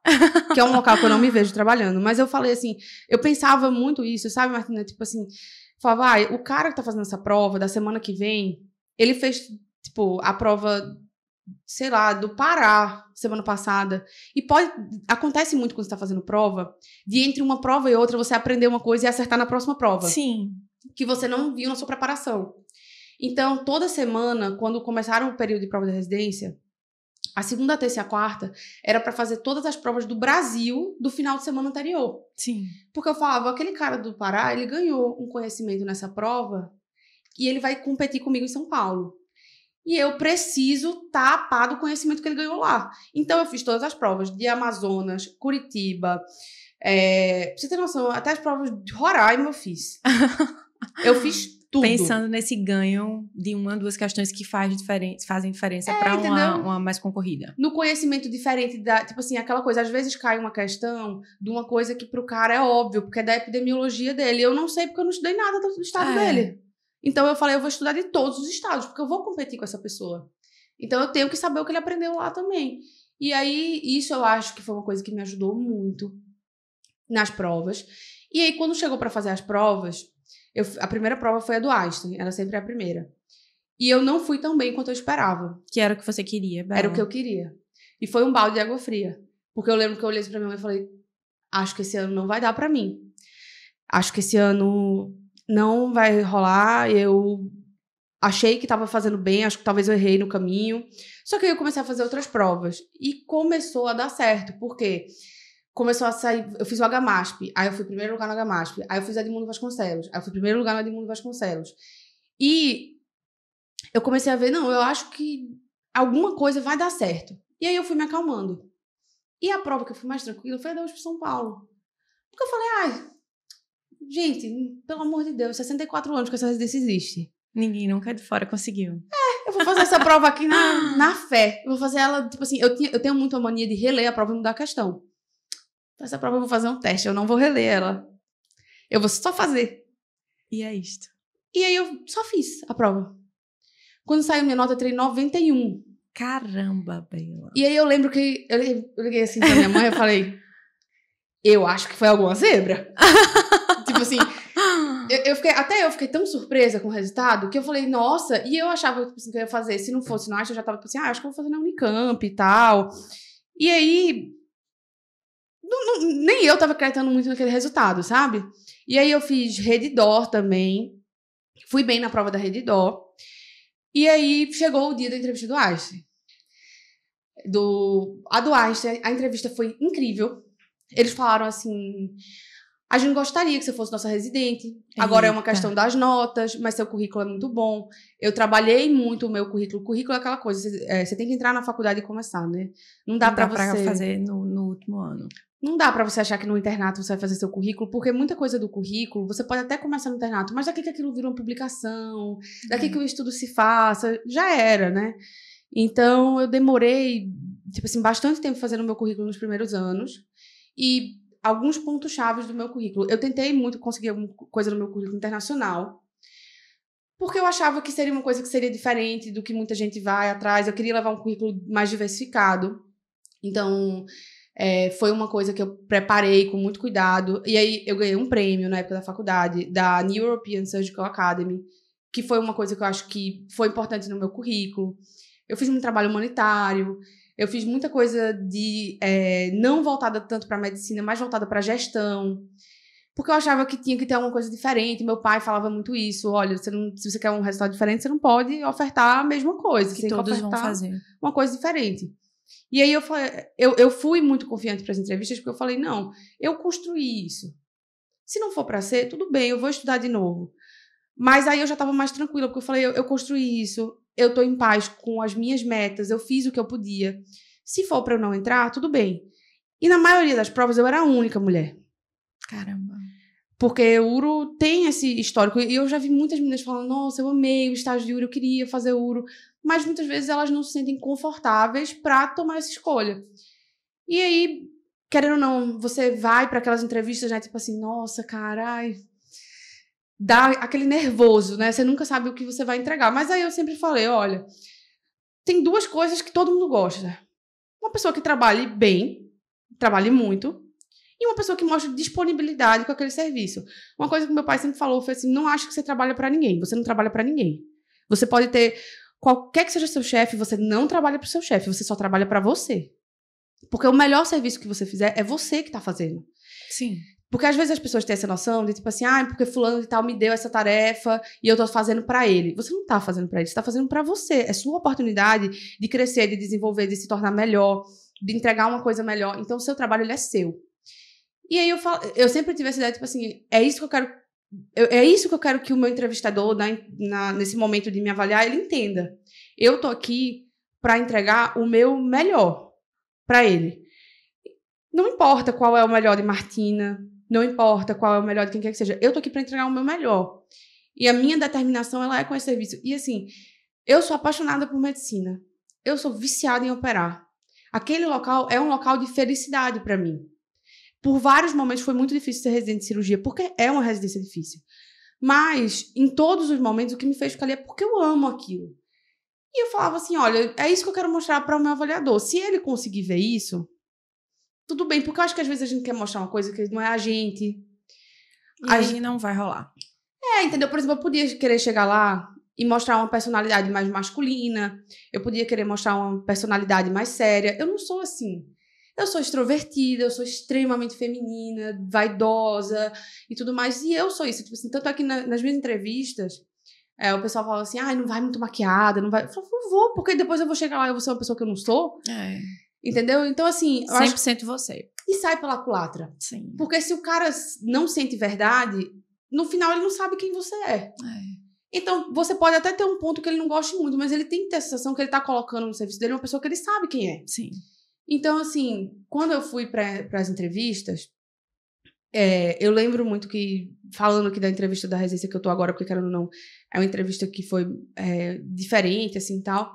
que é um local que eu não me vejo trabalhando. Mas eu falei assim, eu pensava muito isso, sabe, Martina? Tipo assim, falava, o cara que tá fazendo essa prova da semana que vem, ele fez, tipo, a prova, sei lá, do Pará, semana passada. E acontece muito quando você tá fazendo prova, de entre uma prova e outra, você aprender uma coisa e acertar na próxima prova. Sim. Que você não viu na sua preparação. Então, toda semana, quando começaram o período de prova de residência, a segunda, a terça e a quarta era para fazer todas as provas do Brasil do final de semana anterior. Sim. Porque eu falava, aquele cara do Pará, ele ganhou um conhecimento nessa prova e ele vai competir comigo em São Paulo. E eu preciso tapar do conhecimento que ele ganhou lá. Então, eu fiz todas as provas de Amazonas, Curitiba, pra você ter noção, até as provas de Roraima eu fiz. Eu fiz tudo. Pensando nesse ganho de uma, duas questões que fazem diferença para uma mais concorrida. No conhecimento diferente tipo assim, aquela coisa, às vezes cai uma questão de uma coisa que pro cara é óbvio, porque é da epidemiologia dele. Eu não sei porque eu não estudei nada do estado dele. Então eu falei, eu vou estudar de todos os estados, porque eu vou competir com essa pessoa. Então eu tenho que saber o que ele aprendeu lá também. E aí, isso eu acho que foi uma coisa que me ajudou muito nas provas. E aí, quando chegou para fazer as provas, a primeira prova foi a do Einstein, era sempre a primeira. E eu não fui tão bem quanto eu esperava. Que era o que você queria, Bela. Era o que eu queria. E foi um balde de água fria. Porque eu lembro que eu olhei pra minha mãe e falei, acho que esse ano não vai dar pra mim. Acho que esse ano não vai rolar. Eu achei que tava fazendo bem, acho que talvez eu errei no caminho. Só que aí eu comecei a fazer outras provas. E começou a dar certo. Por quê? Começou a sair... Eu fiz o HMASP. Aí eu fui primeiro lugar no HMASP. Aí eu fiz a Edmundo Vasconcelos. Aí eu fui primeiro lugar no Edmundo Vasconcelos. E eu comecei a ver, não, eu acho que alguma coisa vai dar certo. E aí eu fui me acalmando. E a prova que eu fui mais tranquila foi a da USP São Paulo. Porque eu falei, ai, gente, pelo amor de Deus, 64 anos que essa residência existe. Ninguém nunca de fora conseguiu. Eu vou fazer essa prova aqui na fé. Eu vou fazer ela, tipo assim, eu tenho muito a mania de reler a prova e mudar a questão. Essa prova eu vou fazer um teste, eu não vou reler ela. Eu vou só fazer. E é isto. E aí eu só fiz a prova. Quando saiu minha nota, eu tirei 91. Caramba, Bela. E aí eu lembro que eu liguei assim pra minha mãe e falei, eu acho que foi alguma zebra. Tipo assim, eu fiquei tão surpresa com o resultado que eu falei, nossa, e eu achava tipo assim, que eu ia fazer, se não fosse no Einstein, eu já tava tipo assim, acho que eu vou fazer na Unicamp e tal. E aí, nem eu tava acreditando muito naquele resultado, sabe? E aí eu fiz Redditor também, fui bem na prova da Redditor. E aí chegou o dia da entrevista do Einstein. A do Einstein, a entrevista foi incrível. Eles falaram assim, a gente gostaria que você fosse nossa residente. Agora é uma questão das notas, mas seu currículo é muito bom. Eu trabalhei muito o meu currículo. O currículo é aquela coisa, você tem que entrar na faculdade e começar, né? Não dá pra você fazer no último ano. Não dá pra você achar que no internato você vai fazer seu currículo, porque muita coisa do currículo, você pode até começar no internato, mas daqui que aquilo vira uma publicação, daqui que o estudo se faça, já era, né? Então, eu demorei, tipo assim, bastante tempo fazendo o meu currículo nos primeiros anos, e alguns pontos chaves do meu currículo. Eu tentei muito conseguir alguma coisa no meu currículo internacional, porque eu achava que seria uma coisa que seria diferente do que muita gente vai atrás. Eu queria levar um currículo mais diversificado. Então, foi uma coisa que eu preparei com muito cuidado. E aí, eu ganhei um prêmio na época da faculdade, da New European Surgical Academy, que foi uma coisa que eu acho que foi importante no meu currículo. Eu fiz muito trabalho humanitário. Eu fiz muita coisa não voltada tanto para medicina, mas voltada para gestão. Porque eu achava que tinha que ter alguma coisa diferente. Meu pai falava muito isso. Olha, se você quer um resultado diferente, você não pode ofertar a mesma coisa. Que todos vão fazer. Uma coisa diferente. E aí eu fui muito confiante para as entrevistas, porque eu falei, não, eu construí isso. Se não for para ser, tudo bem, eu vou estudar de novo. Mas aí eu já estava mais tranquila, porque eu falei, eu construí isso, eu estou em paz com as minhas metas, eu fiz o que eu podia. Se for para eu não entrar, tudo bem. E na maioria das provas eu era a única mulher. Caramba. Porque o URO tem esse histórico. E eu já vi muitas meninas falando, nossa, eu amei o estágio de URO, eu queria fazer URO. Mas muitas vezes elas não se sentem confortáveis para tomar essa escolha. E aí, querendo ou não, você vai para aquelas entrevistas, né? Tipo assim, nossa, cara, ai, dá aquele nervoso, né? Você nunca sabe o que você vai entregar. Mas aí eu sempre falei, olha, tem duas coisas que todo mundo gosta. Uma pessoa que trabalhe bem, trabalhe muito, e uma pessoa que mostra disponibilidade com aquele serviço. Uma coisa que meu pai sempre falou foi assim, não acha que você trabalha para ninguém. Você não trabalha para ninguém. Você pode ter qualquer que seja seu chefe, você não trabalha para o seu chefe, você só trabalha para você. Porque o melhor serviço que você fizer é você que está fazendo. Sim. Porque às vezes as pessoas têm essa noção de tipo assim, porque fulano de tal me deu essa tarefa e eu tô fazendo para ele. Você não tá fazendo para ele, você tá fazendo para você. É sua oportunidade de crescer, de desenvolver, de se tornar melhor, de entregar uma coisa melhor. Então o seu trabalho, ele é seu. E aí eu sempre tive essa ideia, tipo assim, é isso que eu quero que o meu entrevistador, nesse momento de me avaliar, ele entenda. Eu tô aqui para entregar o meu melhor para ele. Não importa qual é o melhor de Martina, não importa qual é o melhor de quem quer que seja. Eu tô aqui para entregar o meu melhor. E a minha determinação, ela é com esse serviço. E, assim, eu sou apaixonada por medicina. Eu sou viciada em operar. Aquele local é um local de felicidade para mim. Por vários momentos foi muito difícil ser residente de cirurgia, porque é uma residência difícil. Mas, em todos os momentos, o que me fez ficar ali é porque eu amo aquilo. E eu falava assim, olha, é isso que eu quero mostrar para o meu avaliador. Se ele conseguir ver isso, tudo bem. Porque eu acho que às vezes a gente quer mostrar uma coisa que não é a gente. E aí não vai rolar. Entendeu? Por exemplo, eu podia querer chegar lá e mostrar uma personalidade mais masculina. Eu podia querer mostrar uma personalidade mais séria. Eu não sou assim. Eu sou extrovertida, eu sou extremamente feminina, vaidosa e tudo mais. E eu sou isso. Tipo assim, tanto é que nas minhas entrevistas, o pessoal fala assim, não vai muito maquiada, não vai. Eu falo, vou, porque depois eu vou chegar lá e eu vou ser uma pessoa que eu não sou. Entendeu? Então, assim... 100% você. E sai pela culatra. Sim. Porque se o cara não sente verdade, no final ele não sabe quem você é. Então, você pode até ter um ponto que ele não goste muito, mas ele tem que ter a sensação que ele tá colocando no serviço dele uma pessoa que ele sabe quem é. Sim. Então, assim, quando eu fui para as entrevistas, eu lembro muito que, falando aqui da entrevista da residência que eu tô agora, porque querendo ou não, é uma entrevista que foi diferente, assim, tal.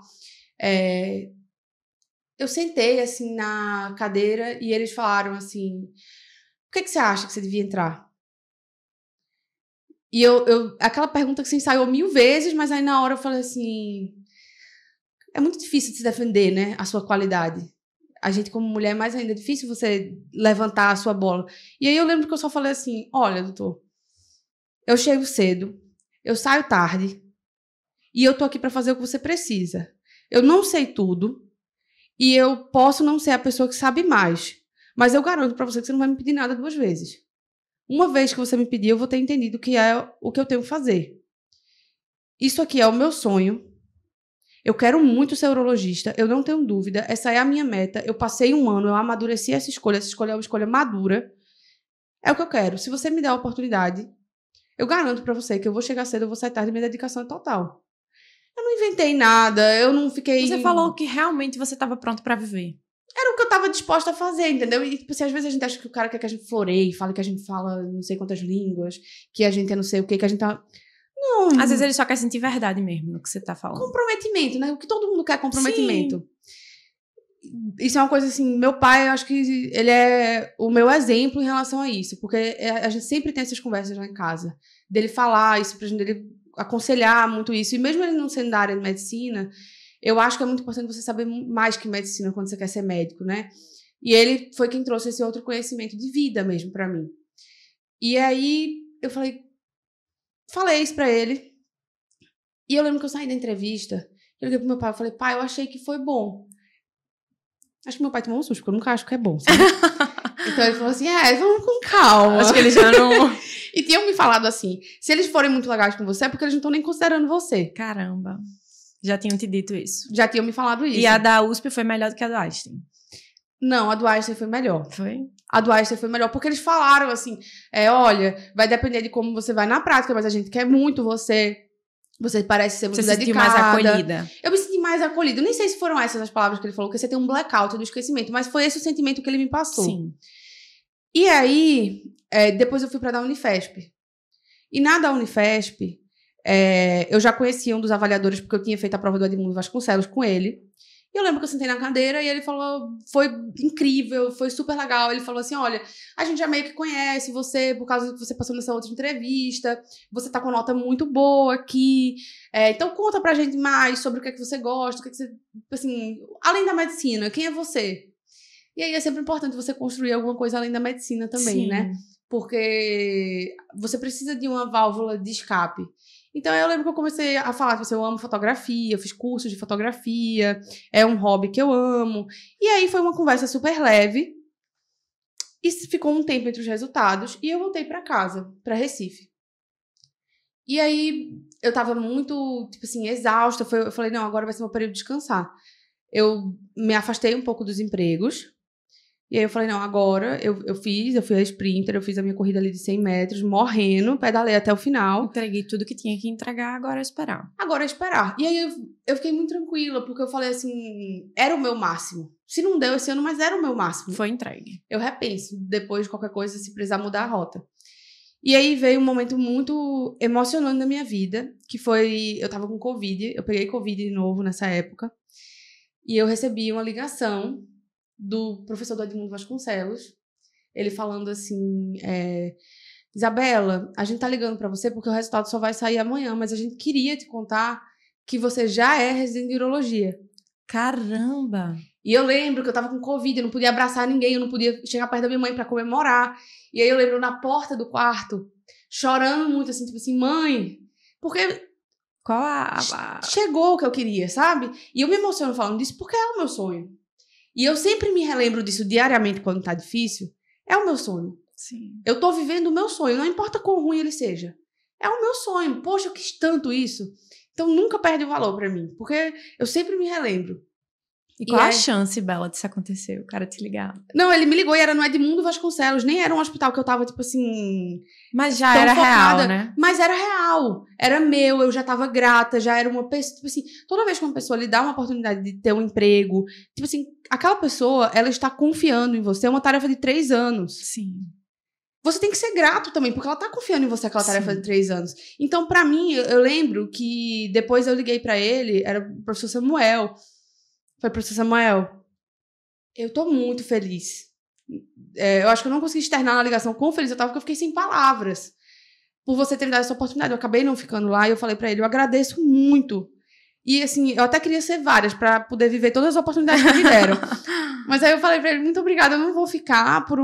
Eu sentei, assim, na cadeira e eles falaram, assim, por que você acha que você devia entrar? E aquela pergunta que você ensaiou 1000 vezes, mas aí na hora eu falei assim, é muito difícil de se defender, né, a sua qualidade. A gente, como mulher, mais ainda é difícil você levantar a sua bola. E aí eu lembro que eu só falei assim, olha, doutor, eu chego cedo, eu saio tarde, e eu tô aqui para fazer o que você precisa. Eu não sei tudo, e eu posso não ser a pessoa que sabe mais, mas eu garanto para você que você não vai me pedir nada 2 vezes. Uma vez que você me pedir, eu vou ter entendido que é o que eu tenho que fazer. Isso aqui é o meu sonho. Eu quero muito ser urologista, eu não tenho dúvida. Essa é a minha meta. Eu passei 1 ano, eu amadureci essa escolha é uma escolha madura. É o que eu quero. Se você me der a oportunidade, eu garanto pra você que eu vou chegar cedo, eu vou sair tarde, minha dedicação é total. Eu não inventei nada, eu não fiquei... Você falou que realmente você estava pronto pra viver. Era o que eu tava disposta a fazer, entendeu? E, tipo assim, às vezes a gente acha que o cara quer que a gente floreie, fale que a gente fala não sei quantas línguas, que a gente é não sei o quê, que a gente tá... Não. Às vezes ele só quer sentir verdade mesmo no que você tá falando. Comprometimento, né? O que todo mundo quer é comprometimento. Sim. Isso é uma coisa assim, meu pai, eu acho que ele é o meu exemplo em relação a isso, porque a gente sempre tem essas conversas lá em casa, dele falar isso pra gente, dele aconselhar muito isso, e mesmo ele não sendo da área de medicina, eu acho que é muito importante você saber mais que medicina quando você quer ser médico, né? E ele foi quem trouxe esse outro conhecimento de vida mesmo pra mim. E aí, eu falei isso pra ele, e eu lembro que eu saí da entrevista, eu liguei pro meu pai, eu falei, pai, eu achei que foi bom. Acho que meu pai tomou um susto, porque eu nunca acho que é bom, sabe? Então ele falou assim, vamos com calma. Acho que ele já não... E tinham me falado assim, se eles forem muito legais com você, é porque eles não estão nem considerando você. Caramba. Já tinham te dito isso. Já tinham me falado isso. E a da USP foi melhor do que a do Einstein? Não, a do Einstein foi melhor. Foi? A do Einstein foi melhor, porque eles falaram assim, olha, vai depender de como você vai na prática, mas a gente quer muito você. Você parece ser muito dedicada. Você se sentiu mais acolhida. Eu me senti mais acolhida. Eu nem sei se foram essas as palavras que ele falou, porque você tem um blackout do esquecimento, mas foi esse o sentimento que ele me passou. Sim. E aí, depois eu fui para a Unifesp. E na da Unifesp, eu já conhecia um dos avaliadores, porque eu tinha feito a prova do Edmundo Vasconcelos com ele. E eu lembro que eu sentei na cadeira e ele falou, foi incrível, foi super legal. Ele falou assim, olha, a gente já meio que conhece você por causa do que você passou nessa outra entrevista, você tá com nota muito boa aqui, então conta pra gente mais sobre o que é que você gosta, o que é que você, assim, além da medicina, quem é você? E aí é sempre importante você construir alguma coisa além da medicina também, Sim. né? Porque você precisa de uma válvula de escape. Então, eu lembro que eu comecei a falar que eu amo fotografia, eu fiz cursos de fotografia, é um hobby que eu amo. E aí, foi uma conversa super leve. E ficou um tempo entre os resultados. E eu voltei pra casa, pra Recife. E aí, eu tava muito, tipo assim, exausta. Eu falei, não, agora vai ser meu período de descansar. Eu me afastei um pouco dos empregos. E aí eu falei, não, agora eu fui a sprinter, eu fiz a minha corrida ali de 100 metros, morrendo, pedalei até o final. Entreguei tudo que tinha que entregar, agora é esperar. Agora é esperar. E aí eu fiquei muito tranquila, porque eu falei assim, era o meu máximo. Se não deu esse ano, mas era o meu máximo. Foi entregue. Eu repenso, depois de qualquer coisa, se precisar mudar a rota. E aí veio um momento muito emocionante na minha vida, que foi, eu tava com Covid, eu peguei Covid de novo nessa época, e eu recebi uma ligação do professor do Edmundo Vasconcelos, ele falando assim, Isabela, a gente tá ligando pra você porque o resultado só vai sair amanhã, mas a gente queria te contar que você já é residente de urologia. Caramba! E eu lembro que eu tava com Covid, eu não podia abraçar ninguém, eu não podia chegar perto da minha mãe pra comemorar. E aí eu lembro na porta do quarto, chorando muito, assim, tipo assim, mãe, porque Qual chegou o que eu queria, sabe? E eu me emociono falando disso porque é o meu sonho. E eu sempre me relembro disso diariamente quando tá difícil. É o meu sonho. Sim. Eu tô vivendo o meu sonho, não importa quão ruim ele seja. É o meu sonho. Poxa, eu quis tanto isso. Então nunca perde o valor pra mim, porque eu sempre me relembro. E qual a chance, Bela, disso acontecer? O cara te ligar? Não, ele me ligou e era no Edmundo Vasconcelos. Nem era um hospital que eu tava, tipo assim... Mas já era focada, real, né? Mas era real. Era meu, eu já tava grata, já era uma pessoa... Tipo assim, toda vez que uma pessoa lhe dá uma oportunidade de ter um emprego, tipo assim, aquela pessoa, ela está confiando em você. É uma tarefa de 3 anos. Sim. Você tem que ser grato também, porque ela tá confiando em você aquela tarefa de 3 anos. Então, pra mim, eu lembro que depois eu liguei pra ele, era o professor Samuel. Foi o professor Samuel. Eu tô muito feliz. Eu acho que eu não consegui externar na ligação quão feliz eu tava, porque eu fiquei sem palavras. Por você ter me dado essa oportunidade. Eu acabei não ficando lá e eu falei pra ele, eu agradeço muito. E, assim, eu até queria ser várias pra poder viver todas as oportunidades que me deram. Mas aí eu falei pra ele, muito obrigada, eu não vou ficar por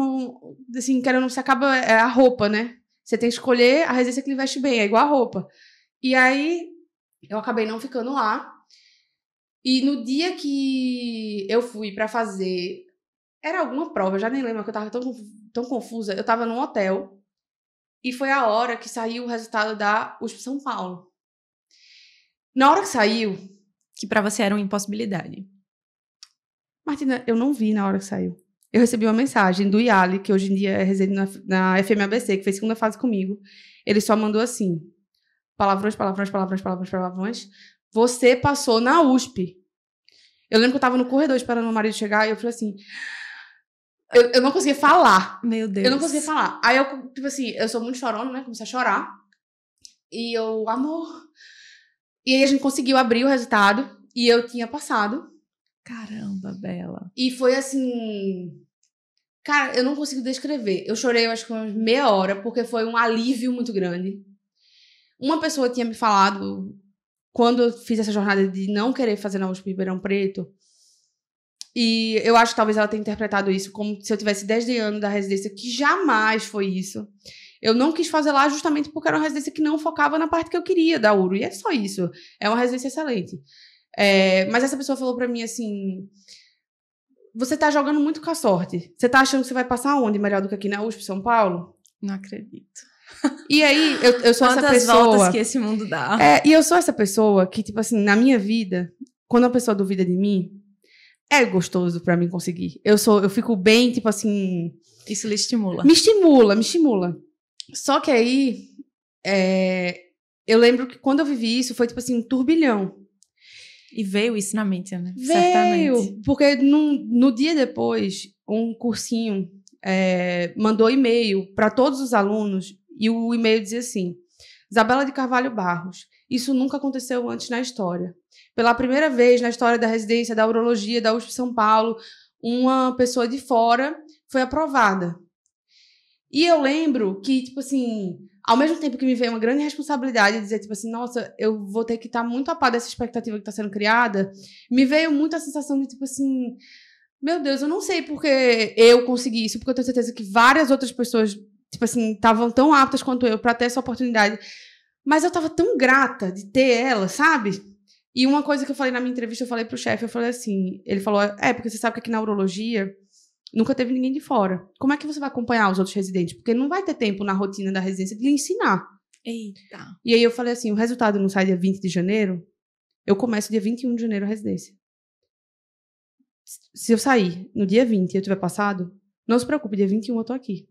assim, querendo, você acaba, a roupa, né? Você tem que escolher a residência que lhe veste bem, é igual a roupa. E aí, eu acabei não ficando lá. E no dia que eu fui pra fazer, era alguma prova, eu já nem lembro, porque eu tava tão confusa. Eu tava num hotel e foi a hora que saiu o resultado da USP São Paulo. Na hora que saiu... Que pra você era uma impossibilidade. Martina, eu não vi na hora que saiu. Eu recebi uma mensagem do Yali, que hoje em dia é residente na FMABC, que fez 2ª fase comigo. Ele só mandou assim, palavrões, palavrões, palavrões, palavrões, palavrões. Você passou na USP. Eu lembro que eu tava no corredor esperando meu marido chegar e eu falei assim... Eu não conseguia falar. Meu Deus. Eu não conseguia falar. Aí eu, tipo assim, eu sou muito chorona, né? Comecei a chorar. E eu, amor... E aí a gente conseguiu abrir o resultado e eu tinha passado. Caramba, Bela. E foi assim... Cara, eu não consigo descrever. Eu chorei, eu acho que umas meia hora, porque foi um alívio muito grande. Uma pessoa tinha me falado, quando eu fiz essa jornada de não querer fazer na USP Ribeirão Preto, e eu acho que talvez ela tenha interpretado isso como se eu tivesse 10 anos da residência, que jamais foi isso. Eu não quis fazer lá justamente porque era uma residência que não focava na parte que eu queria da URO, e é só isso. É uma residência excelente. Mas essa pessoa falou pra mim assim... Você tá jogando muito com a sorte. Você tá achando que você vai passar onde melhor do que aqui na USP, São Paulo? Não acredito. E aí, eu sou essa pessoa... Quantas voltas que esse mundo dá. E eu sou essa pessoa que, tipo assim, na minha vida, quando a pessoa duvida de mim, é gostoso pra mim conseguir. Eu fico bem, tipo assim... Isso lhe estimula. Me estimula. Só que aí, eu lembro que quando eu vivi isso, foi, tipo assim, um turbilhão. E veio isso na mente, né? Veio, certamente. porque no dia depois, um cursinho mandou e-mail para todos os alunos e o e-mail dizia assim, Isabela de Carvalho Barros, isso nunca aconteceu antes na história. Pela primeira vez na história da residência da urologia da USP São Paulo, uma pessoa de fora foi aprovada. E eu lembro que, tipo assim... Ao mesmo tempo que me veio uma grande responsabilidade de dizer, tipo assim, nossa, eu vou ter que estar muito a par dessa expectativa que está sendo criada, me veio muito a sensação de, tipo assim, meu Deus, eu não sei porque eu consegui isso, porque eu tenho certeza que várias outras pessoas, tipo assim, estavam tão aptas quanto eu para ter essa oportunidade. Mas eu estava tão grata de ter ela, sabe? E uma coisa que eu falei na minha entrevista, eu falei pro chefe, eu falei assim, ele falou, porque você sabe que aqui na urologia... Nunca teve ninguém de fora. Como é que você vai acompanhar os outros residentes? Porque não vai ter tempo na rotina da residência de lhe ensinar. Eita. E aí eu falei assim, o resultado não sai dia 20 de janeiro? Eu começo dia 21 de janeiro a residência. Se eu sair no dia 20 e eu tiver passado, não se preocupe, dia 21 eu tô aqui.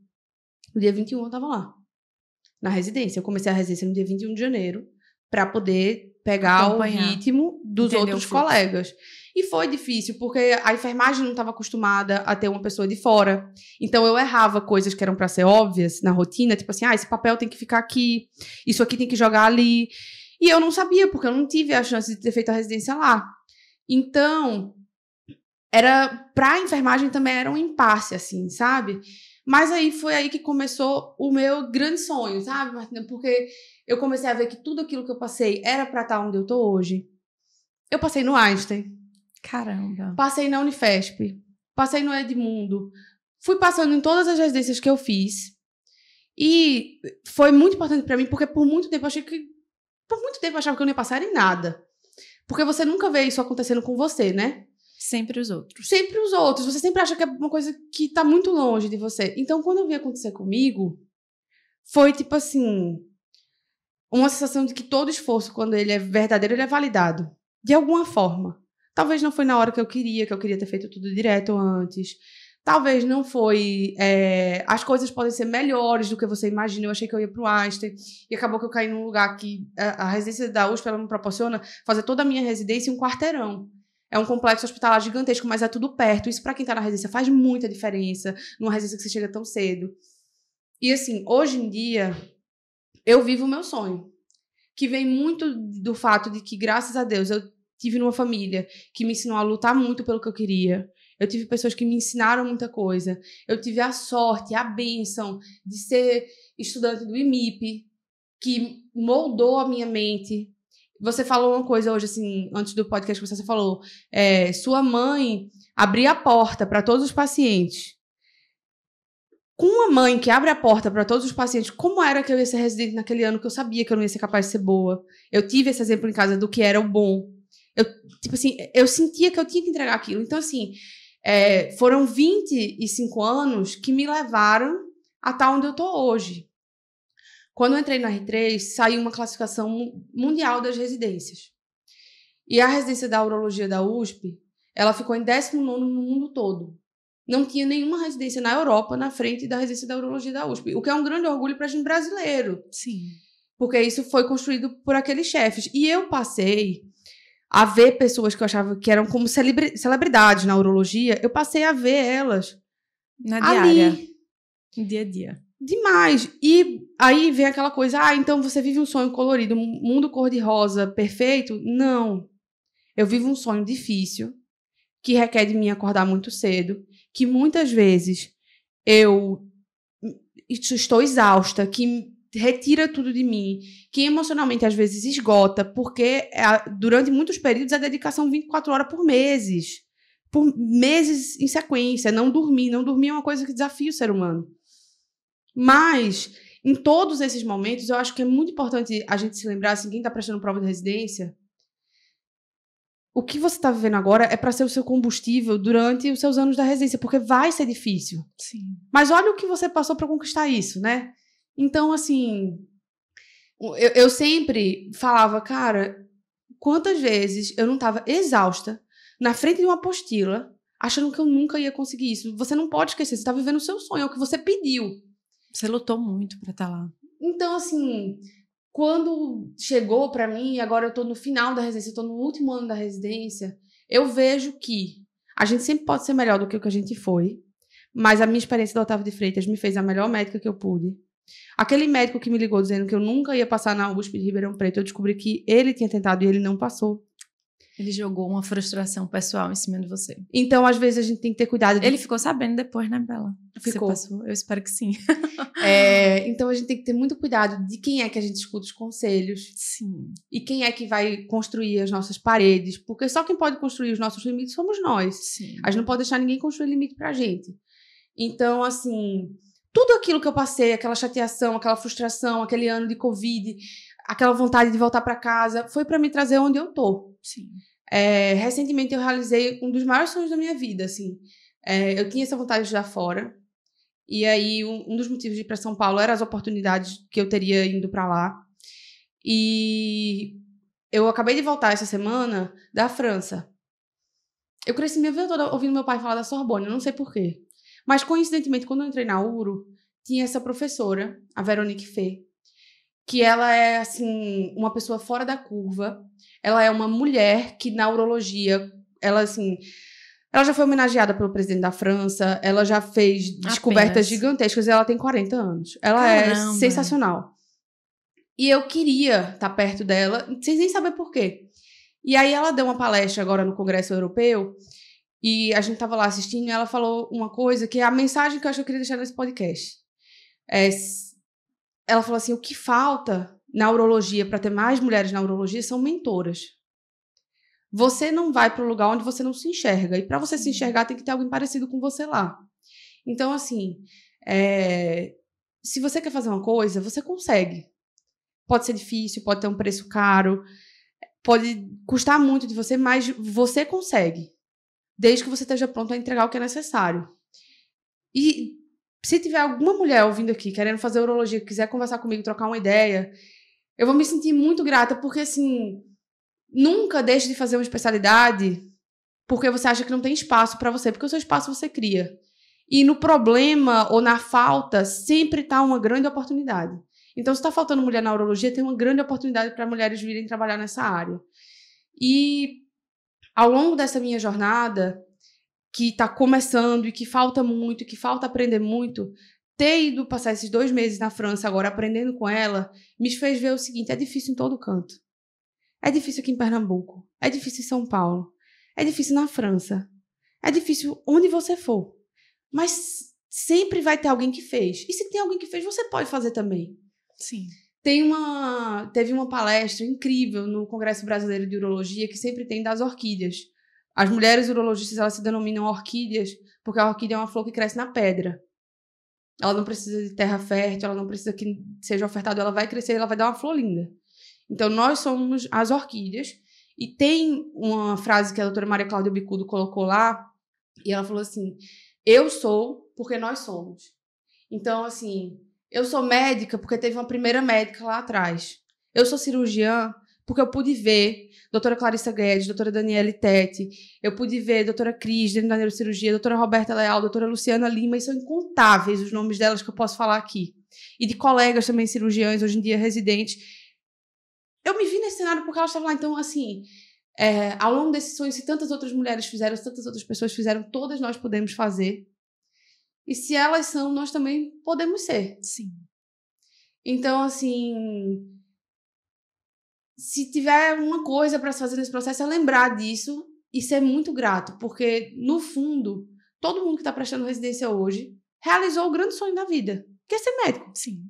No dia 21 eu tava lá. Na residência. Eu comecei a residência no dia 21 de janeiro para poder pegar o ritmo dos outros colegas. E foi difícil, porque a enfermagem não estava acostumada a ter uma pessoa de fora. Então, eu errava coisas que eram para ser óbvias na rotina, tipo assim, esse papel tem que ficar aqui, isso aqui tem que jogar ali. E eu não sabia, porque eu não tive a chance de ter feito a residência lá. Então, pra a enfermagem também era um impasse, assim, sabe? Mas aí foi aí que começou o meu grande sonho, sabe, Martina? Porque eu comecei a ver que tudo aquilo que eu passei era pra estar onde eu tô hoje. Eu passei no Einstein. Caramba. Passei na Unifesp. Passei no Edmundo. Fui passando em todas as residências que eu fiz. E foi muito importante pra mim, porque por muito tempo eu achava que eu não ia passar em nada. Porque você nunca vê isso acontecendo com você, né? Sempre os outros. Sempre os outros. Você sempre acha que é uma coisa que tá muito longe de você. Então, quando eu vi acontecer comigo, foi tipo assim, uma sensação de que todo esforço, quando ele é verdadeiro, ele é validado. De alguma forma. Talvez não foi na hora que eu queria ter feito tudo direto antes. Talvez não foi... as coisas podem ser melhores do que você imagina. Eu achei que eu ia pro Einstein. E acabou que eu caí num lugar que... A residência da USP, ela me proporciona fazer toda a minha residência em um quarteirão. É um complexo hospitalar gigantesco, mas é tudo perto. Isso, pra quem tá na residência, faz muita diferença. Numa residência que você chega tão cedo. E, assim, hoje em dia, eu vivo o meu sonho. Que vem muito do fato de que, graças a Deus, eu tive numa família que me ensinou a lutar muito pelo que eu queria. Eu tive pessoas que me ensinaram muita coisa. Eu tive a sorte, a bênção de ser estudante do IMIP, que moldou a minha mente. Você falou uma coisa hoje, assim, antes do podcast que você falou. Sua mãe abria a porta para todos os pacientes. Com uma mãe que abre a porta para todos os pacientes, como era que eu ia ser residente naquele ano que eu sabia que eu não ia ser capaz de ser boa? Eu tive esse exemplo em casa do que era o bom. Eu sentia que eu tinha que entregar aquilo. Então, assim, foram 25 anos que me levaram a estar onde eu estou hoje. Quando eu entrei na R3, saiu uma classificação mundial das residências. E a residência da urologia da USP, ela ficou em 19º no mundo todo. Não tinha nenhuma residência na Europa na frente da residência da urologia da USP, o que é um grande orgulho para a gente brasileiro. Sim. Porque isso foi construído por aqueles chefes. E eu passei a ver pessoas que eu achava que eram como celebridades na urologia, eu passei a ver elas na diária, ali. no dia a dia. Demais. E aí vem aquela coisa, então você vive um sonho colorido, um mundo cor-de-rosa perfeito? Não. Eu vivo um sonho difícil, que requer de mim acordar muito cedo, que muitas vezes eu estou exausta, que retira tudo de mim, que emocionalmente às vezes esgota, porque durante muitos períodos é dedicação 24 horas por meses em sequência, não dormir é uma coisa que desafia o ser humano. Mas, em todos esses momentos, eu acho que é muito importante a gente se lembrar, assim, quem está prestando prova de residência, o que você está vivendo agora é para ser o seu combustível durante os seus anos da residência, porque vai ser difícil. Sim. Mas olha o que você passou para conquistar isso, né? Então, assim, eu sempre falava, cara, quantas vezes eu não estava exausta na frente de uma apostila, achando que eu nunca ia conseguir isso. Você não pode esquecer, você está vivendo o seu sonho, é o que você pediu. Você lutou muito para estar lá. Então, assim, quando chegou para mim, agora eu tô no final da residência, eu tô no último ano da residência, eu vejo que a gente sempre pode ser melhor do que o que a gente foi, mas a minha experiência do Otávio de Freitas me fez a melhor médica que eu pude. Aquele médico que me ligou dizendo que eu nunca ia passar na USP de Ribeirão Preto, eu descobri que ele tinha tentado e ele não passou. Ele jogou uma frustração pessoal em cima de você. Então, às vezes, a gente tem que ter cuidado. Ele ficou sabendo depois, né, Bela? Ficou. Você passou? Eu espero que sim. Então, a gente tem que ter muito cuidado de quem é que a gente escuta os conselhos. Sim. E quem é que vai construir as nossas paredes. Porque só quem pode construir os nossos limites somos nós. Sim. A gente não pode deixar ninguém construir limite pra gente. Então, assim, tudo aquilo que eu passei, aquela chateação, aquela frustração, aquele ano de Covid, aquela vontade de voltar pra casa, foi pra me trazer onde eu tô. Sim. Recentemente eu realizei um dos maiores sonhos da minha vida, assim. Eu tinha essa vontade de estudar fora. E aí, um dos motivos de ir para São Paulo eram as oportunidades que eu teria indo para lá. E eu acabei de voltar essa semana da França. Eu cresci minha vida toda ouvindo meu pai falar da Sorbonne, eu não sei porquê. Mas, coincidentemente, quando eu entrei na URO, tinha essa professora, a Veronique Fê, que ela é, assim, uma pessoa fora da curva. Ela é uma mulher que, na urologia, ela, assim, ela já foi homenageada pelo presidente da França, ela já fez descobertas gigantescas e ela tem 40 anos. Ela Caramba. é sensacional. E eu queria estar perto dela, sem nem saber por quê. E aí ela deu uma palestra agora no Congresso Europeu e a gente estava lá assistindo e ela falou uma coisa que é a mensagem que eu acho que eu queria deixar nesse podcast. Ela falou assim, o que falta na urologia para ter mais mulheres na urologia são mentoras. Você não vai para o lugar onde você não se enxerga. E para você se enxergar, tem que ter alguém parecido com você lá. Então, assim, se você quer fazer uma coisa, você consegue. Pode ser difícil, pode ter um preço caro, pode custar muito de você, mas você consegue. Desde que você esteja pronto a entregar o que é necessário. E se tiver alguma mulher ouvindo aqui, querendo fazer urologia, quiser conversar comigo, trocar uma ideia, eu vou me sentir muito grata, porque, assim, nunca deixe de fazer uma especialidade porque você acha que não tem espaço para você, porque o seu espaço você cria. E no problema ou na falta, sempre está uma grande oportunidade. Então, se está faltando mulher na urologia, tem uma grande oportunidade para mulheres virem trabalhar nessa área. E, ao longo dessa minha jornada, que está começando e que falta muito, que falta aprender muito, ter ido passar esses 2 meses na França agora aprendendo com ela, me fez ver o seguinte, é difícil em todo canto. É difícil aqui em Pernambuco, é difícil em São Paulo, é difícil na França, é difícil onde você for. Mas sempre vai ter alguém que fez. E se tem alguém que fez, você pode fazer também. Sim. Teve uma palestra incrível no Congresso Brasileiro de Urologia, que sempre tem das orquídeas. As mulheres urologistas, elas se denominam orquídeas, porque a orquídea é uma flor que cresce na pedra. Ela não precisa de terra fértil, ela não precisa que seja ofertado, ela vai crescer, ela vai dar uma flor linda. Então, nós somos as orquídeas. E tem uma frase que a doutora Maria Cláudia Bicudo colocou lá, e ela falou assim, eu sou porque nós somos. Então, assim, eu sou médica porque teve uma primeira médica lá atrás. Eu sou cirurgiã porque eu pude ver doutora Clarissa Guedes, doutora Daniele Tete, eu pude ver doutora Cris, dentro da neurocirurgia, doutora Roberta Leal, doutora Luciana Lima, e são incontáveis os nomes delas que eu posso falar aqui. E de colegas também cirurgiães, hoje em dia residentes. Eu me vi nesse cenário porque elas estavam lá. Então, assim, ao longo desse sonho, se tantas outras mulheres fizeram, se tantas outras pessoas fizeram, todas nós podemos fazer. E se elas são, nós também podemos ser. Sim. Então, assim, se tiver uma coisa para se fazer nesse processo, é lembrar disso e ser muito grato. Porque, no fundo, todo mundo que está prestando residência hoje realizou o grande sonho da vida, que é ser médico. Sim.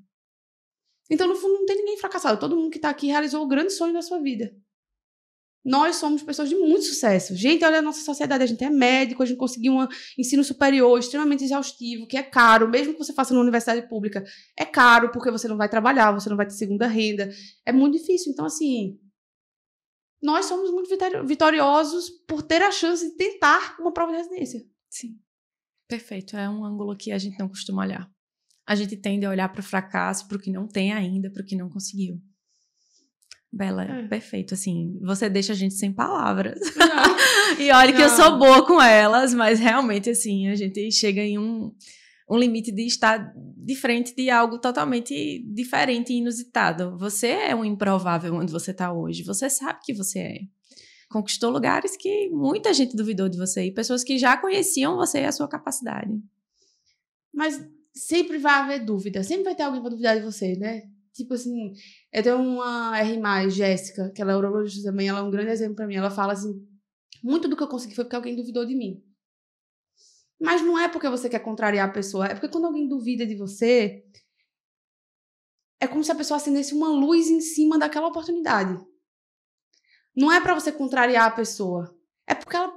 Então, no fundo, não tem ninguém fracassado. Todo mundo que está aqui realizou o grande sonho da sua vida. Nós somos pessoas de muito sucesso. Gente, olha a nossa sociedade. A gente é médico, a gente conseguiu um ensino superior extremamente exaustivo, que é caro, mesmo que você faça numa universidade pública. É caro porque você não vai trabalhar, você não vai ter segunda renda. É muito difícil. Então, assim, nós somos muito vitoriosos por ter a chance de tentar uma prova de residência. Sim. Perfeito. É um ângulo que a gente não costuma olhar. A gente tende a olhar para o fracasso, para o que não tem ainda, para o que não conseguiu. Bela, perfeito, assim, você deixa a gente sem palavras. E olha que eu sou boa com elas, mas realmente, assim, a gente chega em um limite de estar de frente de algo totalmente diferente e inusitado. Você é um improvável onde você está hoje, você sabe que você é. Conquistou lugares que muita gente duvidou de você, e pessoas que já conheciam você e a sua capacidade. Mas sempre vai haver dúvida, sempre vai ter alguém para duvidar de você, né? Tipo assim, eu tenho uma R+, Jéssica, que ela é urologista também, ela é um grande exemplo para mim. Ela fala assim, muito do que eu consegui foi porque alguém duvidou de mim. Mas não é porque você quer contrariar a pessoa, é porque quando alguém duvida de você, é como se a pessoa acendesse uma luz em cima daquela oportunidade. Não é para você contrariar a pessoa, é porque ela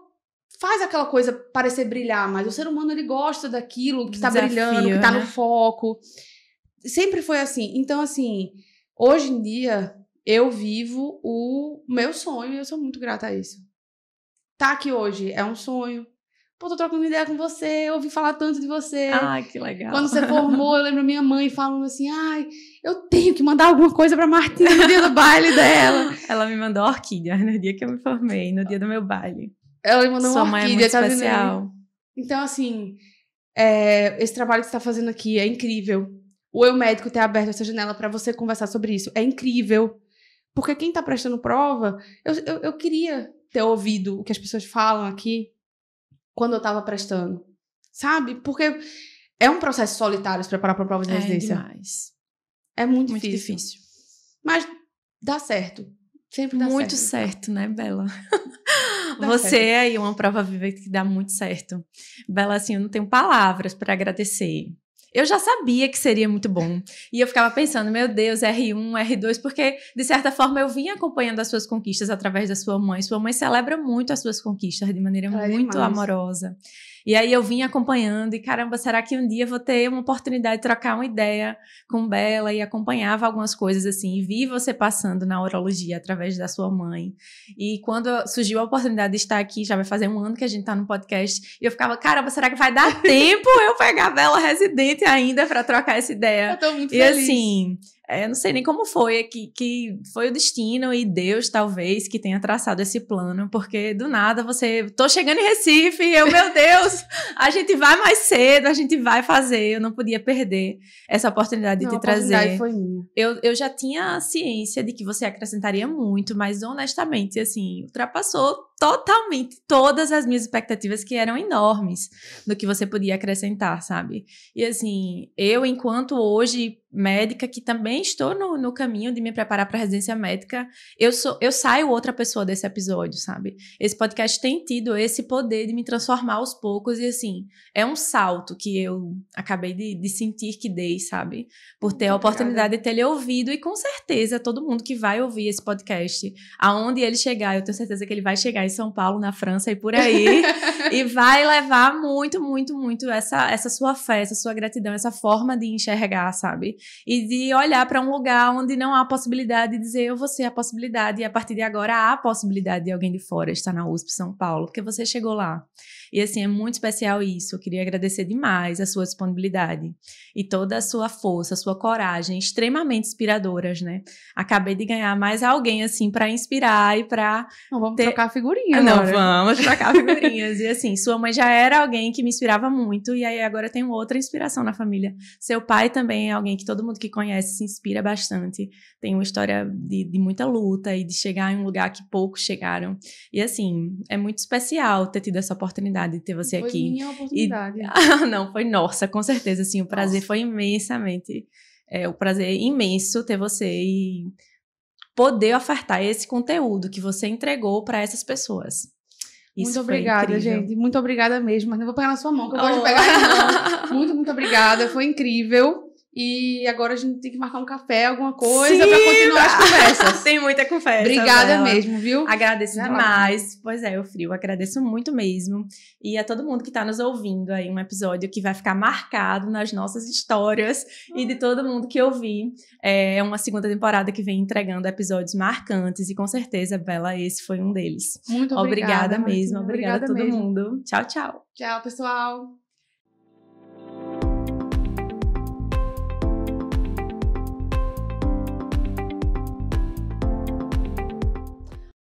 faz aquela coisa parecer brilhar, mas o ser humano, ele gosta daquilo que tá brilhando, que tá no foco. Sempre foi assim. Então, assim, hoje em dia, eu vivo o meu sonho e eu sou muito grata a isso. Tá aqui hoje é um sonho. Pô, tô trocando ideia com você, eu ouvi falar tanto de você. Ai, que legal. Quando você formou, eu lembro minha mãe falando assim, ai, eu tenho que mandar alguma coisa pra Martina no dia do baile dela. Ela me mandou orquídea no dia que eu me formei, no dia do meu baile. Ela me mandou uma orquídea. Sua mãe é muito especial. Então, assim, esse trabalho que você tá fazendo aqui é incrível. O Eu Médico ter aberto essa janela para você conversar sobre isso é incrível. Porque quem está prestando prova, eu queria ter ouvido o que as pessoas falam aqui quando eu tava prestando, sabe? Porque é um processo solitário se preparar pra prova de residência. Demais. É muito Muito difícil. difícil. Mas dá certo. Sempre dá Muito certo. certo, né, Bela? Dá Você certo. é aí uma prova viva que dá muito certo. Bela, assim, eu não tenho palavras para agradecer. Eu já sabia que seria muito bom. E eu ficava pensando, meu Deus, R1, R2, porque, de certa forma, eu vinha acompanhando as suas conquistas através da sua mãe. Sua mãe celebra muito as suas conquistas de maneira muito demais. amorosa. E aí eu vinha acompanhando e, caramba, será que um dia eu vou ter uma oportunidade de trocar uma ideia com Bela? E acompanhava algumas coisas assim, e vi você passando na urologia através da sua mãe. E quando surgiu a oportunidade de estar aqui, já vai fazer um ano que a gente tá no podcast, e eu ficava, caramba, será que vai dar tempo eu pegar a Bela residente ainda para trocar essa ideia? Eu tô muito e feliz. Assim, eu não sei nem como foi, que foi o destino e Deus, talvez, que tenha traçado esse plano, porque do nada tô chegando em Recife, meu Deus, a gente vai mais cedo, a gente vai fazer, eu não podia perder essa oportunidade de te trazer. A oportunidade foi minha. Eu já tinha ciência de que você acrescentaria muito, mas honestamente, assim, ultrapassou totalmente todas as minhas expectativas, que eram enormes do que você podia acrescentar, sabe? E assim, eu, enquanto hoje médica, que também estou no caminho de me preparar para a residência médica, eu saio outra pessoa desse episódio, sabe? Esse podcast tem tido esse poder de me transformar aos poucos e, assim, é um salto que eu acabei de sentir que dei, sabe? Por ter a oportunidade de ter lhe ouvido, e com certeza todo mundo que vai ouvir esse podcast, aonde ele chegar, eu tenho certeza que ele vai chegar em São Paulo, na França e por aí, e vai levar muito, muito, muito essa sua fé, essa sua gratidão, essa forma de enxergar, sabe? E de olhar para um lugar onde não há possibilidade de dizer eu vou ser a possibilidade, e a partir de agora há a possibilidade de alguém de fora estar na USP São Paulo, porque você chegou lá. E assim, é muito especial isso. Eu queria agradecer demais a sua disponibilidade e toda a sua força, a sua coragem, extremamente inspiradoras, né? Acabei de ganhar mais alguém, assim, para inspirar e para Não, vamos trocar figurinha Não, agora. vamos trocar figurinhas. E assim, sua mãe já era alguém que me inspirava muito, e aí agora tem outra inspiração na família. Seu pai também é alguém que todo mundo que conhece se inspira bastante. Tem uma história de muita luta e de chegar em um lugar que poucos chegaram. E assim, é muito especial ter tido essa oportunidade de ter você aqui. Foi minha oportunidade. Não, foi nossa, com certeza, assim, o prazer foi imensamente, o prazer imenso ter você e poder ofertar esse conteúdo que você entregou para essas pessoas. Isso muito obrigada, incrível. gente. Muito obrigada mesmo. Mas não vou pegar na sua mão, que eu gosto de pegar na mão. Muito, muito obrigada. Foi incrível. E agora a gente tem que marcar um café, alguma coisa, para continuar as conversas. Tem muita conversa. Obrigada Bela. mesmo, viu? Agradeço demais. Pois é, Frio, agradeço muito mesmo. E a todo mundo que está nos ouvindo aí, um episódio que vai ficar marcado nas nossas histórias e de todo mundo que ouvir. É uma segunda temporada que vem entregando episódios marcantes e com certeza, Bela, esse foi um deles. Muito obrigada. Obrigada mesmo. Obrigada a todo mundo. Tchau, tchau. Tchau, pessoal.